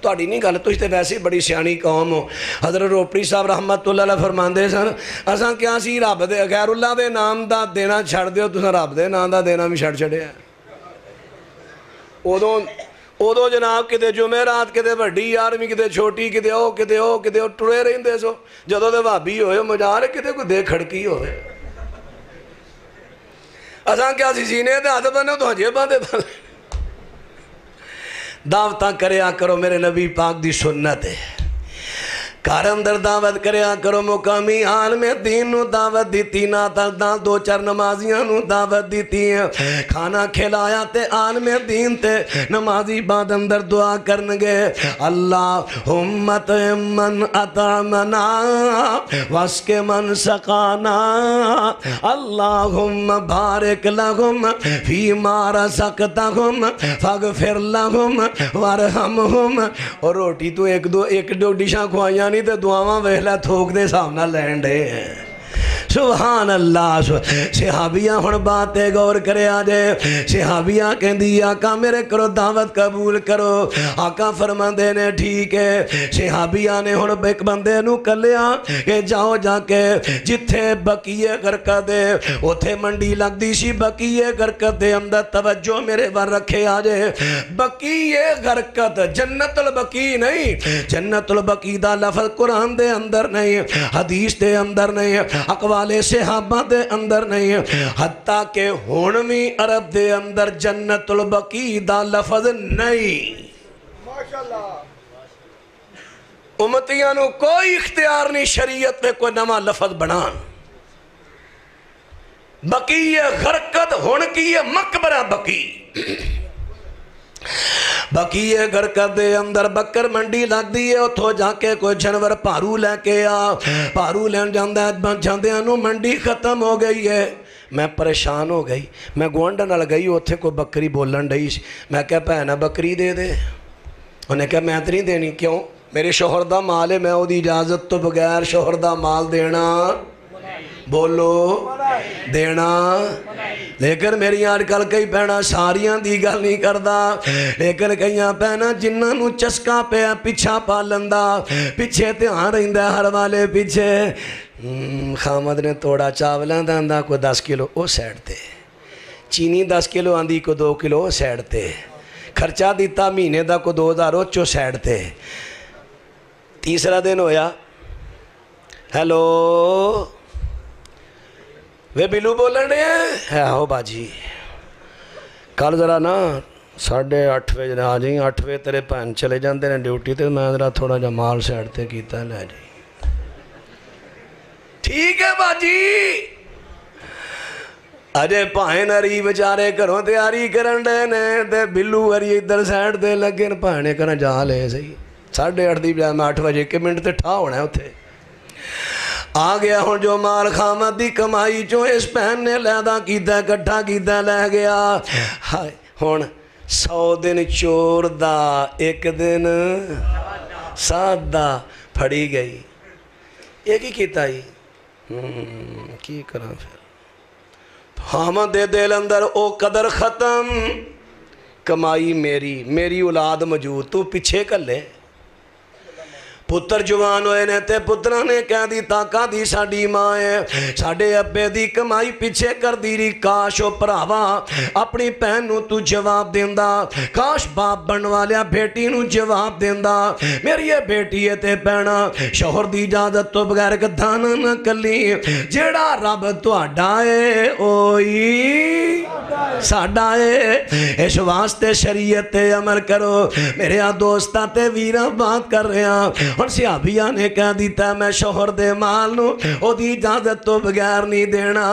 تو آڑی نہیں گل تسی تے ویسے بڑی سیانی قوم ہو. حضرت روپڑی صاحب رحمت اللہ علیہ فرماندے سن اساں کیا سی رب دے غیر اللہ دے نام دا دینا چھڑ دیو تساں رب دے نام دا دینا بھی چھڑ چھڑے ہیں. ادو جناب کتے جمعرات کتے وڈی یارویں کتے چھوٹی کتے او ٹرے رہندے سو جدوں دے بھابی ہوئے مجار کتے کوئی دے کھڑکی ہوئے. اساں کیا سی سینے تے ہاتھ بنے تو ہجے باندھے دعوتاں کریا کرو میرے نبی پاک دی سنت ہے. گھر اندر دعوت کریا کرو مقامی عالم دین نو دعوت دیتی نا تردان دو چار نمازیاں نو دعوت دیتی ہیں. کھانا کھلایا تے عالم دین تے نمازی بعد اندر دعا کرنگے اللہم اطعم من اطعمنا واسک من سقانا اللہم بارک لہم فیما رزقتہم فاغفر لہم وارحمہم. اور روٹی تو ایک دو ڈشاں کھوائیاں نہیں تے دعاواں ویلہ تھوک دے سامنا لین دے ہیں. سبحان اللہ. صحابیہ ہن باتیں غور کرے آجے. صحابیہ کہندی آقا میرے کرو دعوت قبول کرو. آقا فرماندے نے ٹھیک ہے. صحابیہ نے ہن ایک بندے نو کلیا کہ جاؤ جا کے جتھے بقیہ غرقت دے اوتھے منڈی لگ دی سی بقیہ غرقت دے اندر توجہ میرے ور رکھے آجے. بقیہ غرقت جنت البقی نہیں. جنت البقی دا لفظ قرآن دے اندر نہیں حدیث دے اندر نہیں اقوال صحابہ دے اندر نہیں حتیٰ کہ ہونویں عرب دے اندر جنت البقی دا لفظ نہیں. امتیاں نو کوئی اختیار نہیں شریعت میں کوئی نما لفظ بنان. بقی غرقت ہون کی مقبرہ بقی. بقیہ غرقت دے اندر بکر منڈی لگ دی ہے اتھو جا کے کوئی جنور پارو لے کے پارو لین جاندے نو منڈی ختم ہو گئی ہے. میں پریشان ہو گئی. میں گوانڈا نال گئی اتھے کوئی بکری بولن ڈئی سی. میں کہا پہنا بکری دے دے. انہیں کہا میں تو نہیں دینی. کیوں؟ میرے شوہر دا مال ہے میں او دی اجازت تو بغیر شوہر دا مال دینا بولو دینا. لیکن میری آج کل کئی پہنا ساریاں دی گل نہیں کردا لیکن کئیاں پہنا جنہاں نو چسکا پہ پچھا پا لندا پچھے تیان رہندہ ہر والے پچھے. خامد نے توڑا چاولاں دا کوئی 10 کلو او سیڑ تے چینی 10 کلو آندی کو 2 کلو او سیڑ تے خرچہ دیتا مہینے دا کو 2000 او چو سیڑ تے. تیسرا دن ہویا ہیلو وے بلو بولن رہے ہیں ہے ہو باجی کل ذرا نا 8:30 بجے آ جائیں 8 بجے تیرے پہن چلے جاندے نے ڈیوٹی تے میں ذرا تھوڑا جا مال سیڈ تے کیتا لے جائیں. ٹھیک ہے باجی. اجے پائن ہری بچارے گھروں تیاری کرن دے نے تے بلو ہری ادھر سائڈ دے لگے پائنے کرن جا لے صحیح 8:30 دی بجائے میں 8 بجے 1 منٹ تے ٹھا ہونا ہے اتھے آ گیا ہوں جو مال خامد دی کمائی چوں اس پہن نے لیدہ کیتا کٹھا کیتا لے گیا ہوں 100 دن چور دا 1 دن ساتھ دا پھڑی گئی ایک ہی کیتا ہی کی کرا پھر حامد دے دل اندر او قدر ختم کمائی میری اولاد موجود تو پیچھے کر لے پتر جوان ہوئے نے تے پترہ نے کہہ دی تاکہ دی ساڑی ماں ہے ساڑے ابے دی کمائی پیچھے کر دی ری کاش و پراوا اپنی پہنوں تو جواب دیندہ کاش باپ بن والیا بیٹی نو جواب دیندہ میری یہ بیٹی ہے تے پہنا شوہر دی اجازت تو بغیر گدھانا نہ کلی جیڑا رب تو اڈائے اوئی ساڑھائے اس واسطے شریعت تے عمل کرو میرے دوستہ تے ویرہ بات کر رہے ہیں اور صحابیہ نے کہہ دیتا ہے میں شوہر دے مال نو او دی اجازت تو بغیر نہیں دینا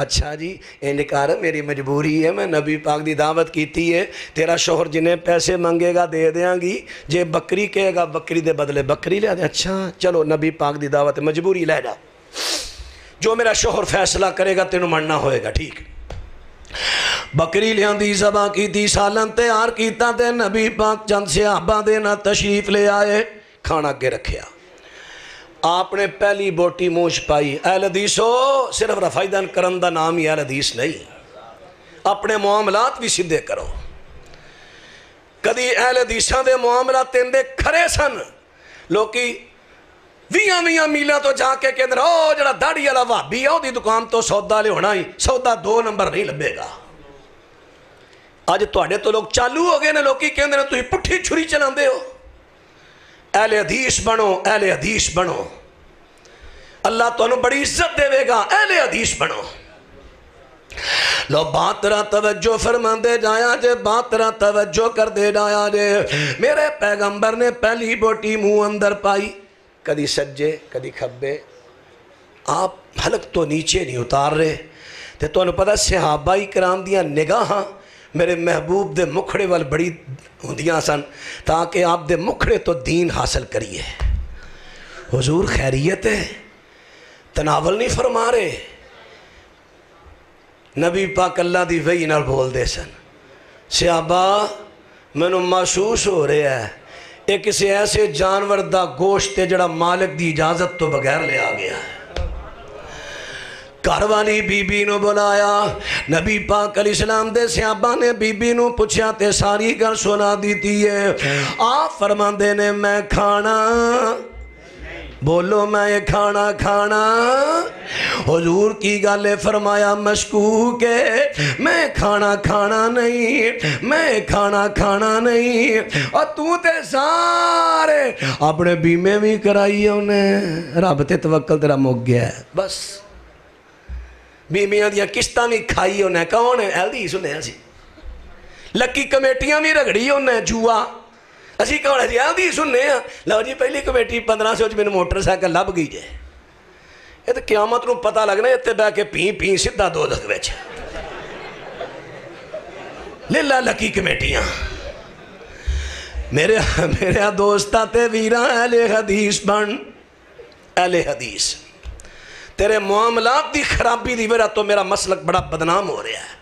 اچھا جی انکار میری مجبوری ہے میں نبی پاک دی دعوت کیتی ہے تیرا شوہر جنہیں پیسے منگے گا دے دیاں گی جے بکری کہے گا بکری دے بدلے بکری لے دے اچھا چلو نبی پاک دی دعوت مجبوری لے جا جو میرا شوہر فیصلہ کرے گا تینوں مننا ہوئے گا ٹھیک بکری لیاں دی زباں کی دی سالن تیار کیتا تے نبی پاک چند صحابہ دینا تشریف لے آئے کھانا کے رکھیا آپ نے پہلی بوٹی موش پائی اہل حدیثو صرف رفائدن کرندہ نام ہی اہل حدیث نہیں اپنے معاملات بھی سدھے کرو کدی اہل حدیثاں دے معاملات تیندے کھرے سن لوکی ویاں میلہ تو جا کے اندر او جڑا داڑی والا وہابی ہے دی دکان تو سودا لے ہونا ہی سودا 2 نمبر نہیں لبے گا آج تواڈے تو لوگ چالو ہو گئے نے لوکی کہ اندر تو ہی پٹھی چھری چلان دے ہو اہل حدیث بنو اہل حدیث بنو اللہ تو انہوں بڑی عزت دے گا اہل حدیث بنو لو بات را توجہ فرمان دے جایا جے بات را توجہ کر دے جایا جے میرے پیغمبر نے پہلی بوٹی منہ اندر پائی کدی سجے کدی کھبے آپ حلق تو نیچے نہیں اتار رہے تے تو انہوں پتا صحابہ کرام دیاں نگاہاں میرے محبوب دے مکھڑے وال بڑی ہوندیاں سن تاکہ آپ دے مکھڑے تو دین حاصل کریے حضور خیریت ہے تناول نہیں فرما رہے نبی پاک اللہ دی وحی نال بول دے سن صحابہ میں نے محسوس ہو رہا ہے ایک کسی ایسے جانور دا گوشت جڑا مالک دی اجازت تو بغیر لے آ گیا ہے کاروالی بی بی نو بلایا نبی پاک علیہ السلام دے صحابہ نے بی بی نو پوچھا تے ساری گل سنا دیتی ہے آپ فرمان دے نے میں کھانا بولو میں یہ کھانا حضور کی گالے فرمایا مشکوک ہے میں کھانا نہیں اور تو تے سارے اپنے بیمے بھی کرائی انہیں رب تے توکل تیرا مک گیا ہے بس بیمیاں دیا قسطاں بھی کھائی انہیں کون ہے ایلدی سنیں اسی لکی کمیٹیاں بھی رگڑی انہیں جوا اسی کون ہے جی ایلدی سنیں لو جی پہلی کمیٹی 1500 میں موٹر سائیکل لب گئی جائے یہ تو قیامت نو پتہ لگنا ہے اتنے بے کے پین سدھا دو دخ بیچ لیلہ لکی کمیٹیاں میرے دوستہ تے ویران اہل حدیث بن اہل حدیث تیرے معاملات دی خرابی دی وجہ تو میرا مسلک بڑا بدنام ہو رہا ہے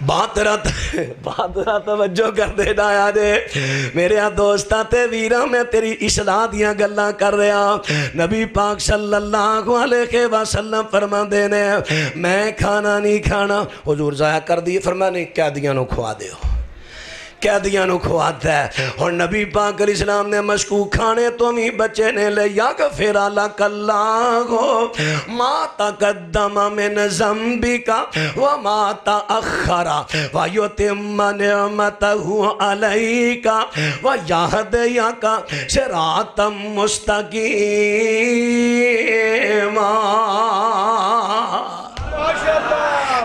بات رہا توجہ کر دے جایا دے میرے دوستہ تے ویرہ میں تیری اصلاح دیاں گلاں کر رہا نبی پاک صلی اللہ علیہ وسلم فرما دینے میں کھانا نہیں کھانا حضور ضائع کر دی فرما نہیں قیدیاں نو کھوا دے ہو قیدیاں نو کھواتا ہے اور نبی پاک علیہ السلام نے مشکوک کھانے تو بھی بچے نے لے یغفر لک اللہ ما تقدم من ذنبک وما تأخر ویتم نعمتہ علیک ویہدیک صراطا مستقیما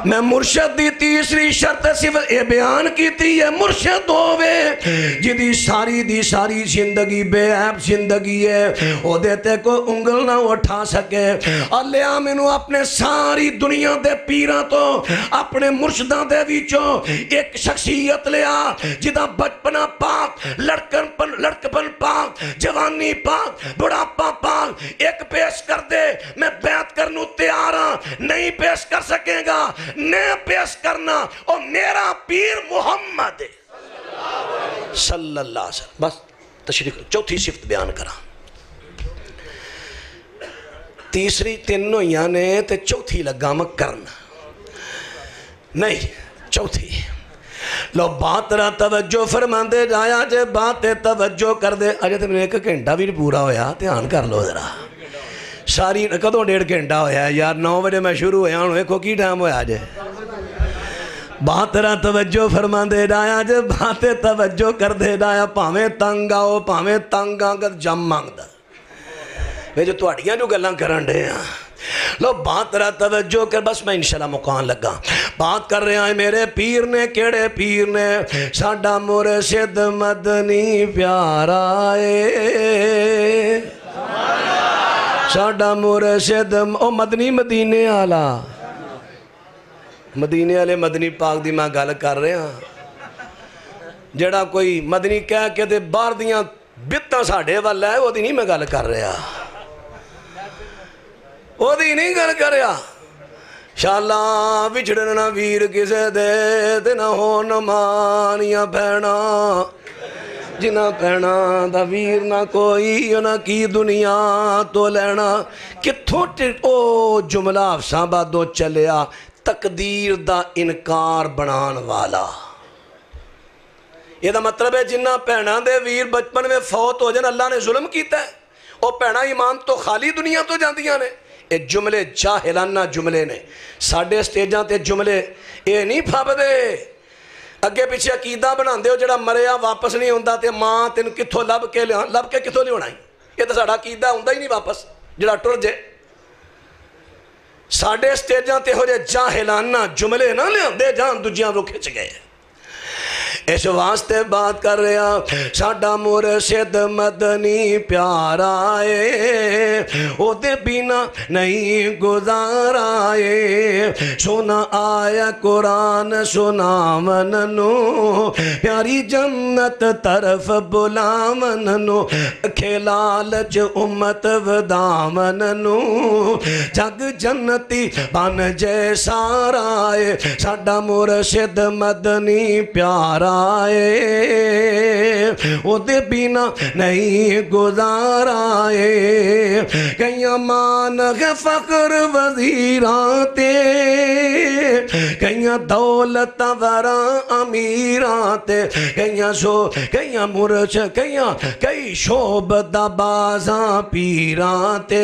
میں مرشد دی تیسری شرط صرف یہ بیان کیتی ہے مرشد ہووے جدی ساری دی ساری زندگی بے عیب زندگی ہے او دیتے کو انگل نہ اٹھا سکے اللہ مینو اپنے ساری دنیا دے پیران تو اپنے مرشداں دے وچوں ایک شخصیت لیا جدا بچپنا پاک لڑکپن پاک جوانی پاک بڑھاپا پاک ایک پیش کر دے میں بیعت کرنوں تیار ہاں نہیں پیش کر سکے گا نہیں پیش کرنا اور میرا پیر محمد صلی اللہ علیہ وسلم بس تشریف چوتھی صفت بیان کرا تیسری تینوں یانے تے چوتھی لگا میں کرنا نہیں چوتھی لو بات رہا توجہ فرمان دے جایا جے بات توجہ کر دے آجے تے میں ایک گھنٹہ بھی پورا ہویا دھیان کر لو ذرا ساری کدوں 1.5 گھنٹہ ہویا یار 9 بجے میں شروع ہویا ہوں ایک کی ٹائم ہویا جے بات رہا توجہ فرمان دے جایا جے بات توجہ کر دے جایا پاویں تنگ آؤ پاویں تنگ آگت جم مانگ دا میں جو توڑیاں جو گلان کرن دے ہیں لو بات رہا توجہ کر بس میں انشاءاللہ مقام لگا بات کر رہے ہیں میرے پیر نے کیڑے پیر نے ساڈا مرشد مدنی پیارا ہے ساڈا مرشد او مدنی مدینے آلا مدینے آلے مدنی پاک دی میں گل کر رہے ہیں جڑا کوئی مدنی کہہ کے دے باہر دیاں بتاں ساڑھے والا ہے وہ دی نہیں میں گل کر رہا وہ دی نہیں گل کر رہا شاءاللہ وچھڑنا ویر کسے دے تے نہ ہو نمانیاں بہنا جنہ پہنا دا ویر نہ کوئی نہ کی دنیا تو لینا کتھوں او جملہ افساں بادوں چلیا تقدیر دا انکار بنان والا یہ دا مطلب ہے جنہ پہنا دے ویر بچپن میں فوت ہو جن اللہ نے ظلم کیتا ہے او پہنا ایمان تو خالی دنیا تو جاندیاں نے اے جملے جاہلانہ جملے نے ساڑھے سٹیجاں تے جملے اے نہیں پھاپ دے اگے پیچھے عقیدہ بنان دے ہو جڑا مریا واپس نہیں ہوندہ تے ماں تین کتھو لب کے کتھو لے ہونائی یہ تو ساڑھا عقیدہ ہوندہ ہی نہیں واپس جڑا ٹر جے ساڑھے سٹیجاں تے ہو جے جاہلانہ جملے نہ لے دے جان دجیاں رو کھچ گئے اس واسطے بات کر رہے ہیں ساڑھا مرشد مدنی پیارا ہے او دے بینا نہیں گزارا ہے سونا آیا قرآن سنا مننو پیاری جنت طرف بلا مننو کھلالچ امت ودا مننو جگ جنتی بن جے سارا ہے ساڑھا مرشد مدنی پیارا او دے بینا نہیں گزارا ہے کئیاں مان ہے فخر وزیراتے کئیاں دولت وران امیراتے کئیاں مرچ کئی شوب دبازاں پیراتے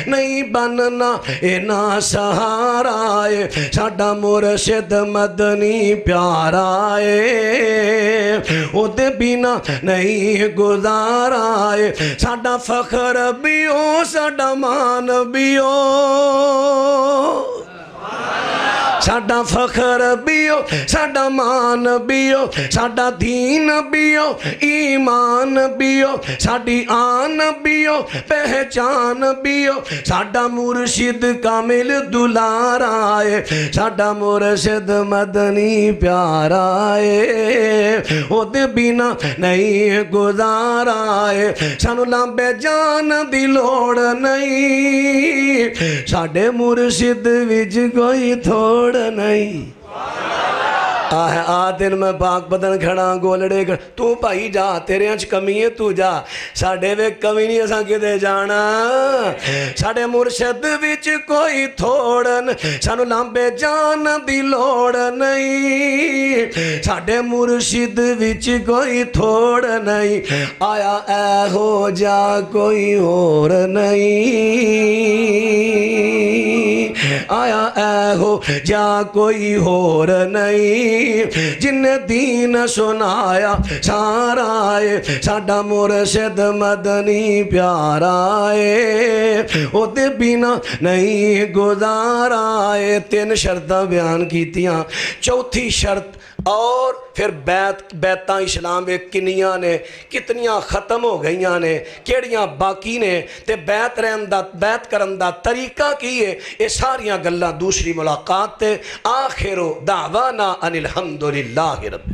نہیں بننا اینا سہارا ہے ساڑھا مرشد مدنی پیارا ہے او دے بینا نہیں گزارا ہے ساڑھا فخر بھی ہو ساڑھا مان بھی ہو ساڑھا فخر بھی ہو ساڑھا مان بھی ہو ساڑھا دین بھی ہو ایمان بھی ہو ساڑھی آن بھی ہو پہچان بھی ہو ساڑھا مرشد کامل دلارا ہے ساڑھا مرشد مدنی پیارا ہے او دے بینا نہیں گزارا ہے سانو لامبے جان دی لوڑ نہیں ساڑھے مرشد وچ کوئی تھوڑ نہیں دن میں پاک بدن کھڑا گولڑے کھڑا تو بھائی جا تیرے انچ کمی ہے تو جا ساڑھے وے کمی نہیں ایسا کدے جانا ساڑھے مرشد وچ کوئی تھوڑن سانو لامبے جان دی لوڑ نہیں ساڑھے مرشد وچ کوئی تھوڑ نہیں آیا اے ہو جا کوئی اور نہیں فرمایا اے ہو جا کوئی ہور نہیں جن دین سنایا سارا ہے ساڈا مرشد مدنی پیارا ہے او دے بنا نہیں گزارا ہے 3 شرطاں بیان کیتیاں چوتھی شرط اور پھر بیتاں اسلام میں کنیاں نے کتنیاں ختم ہو گئیاں نے کیڑیاں باقی نے تے بیت کرن دا طریقہ کی ہے یہ ساریاں گلاں دوسری ملاقات تے آخر دعوانا ان الحمدللہ رب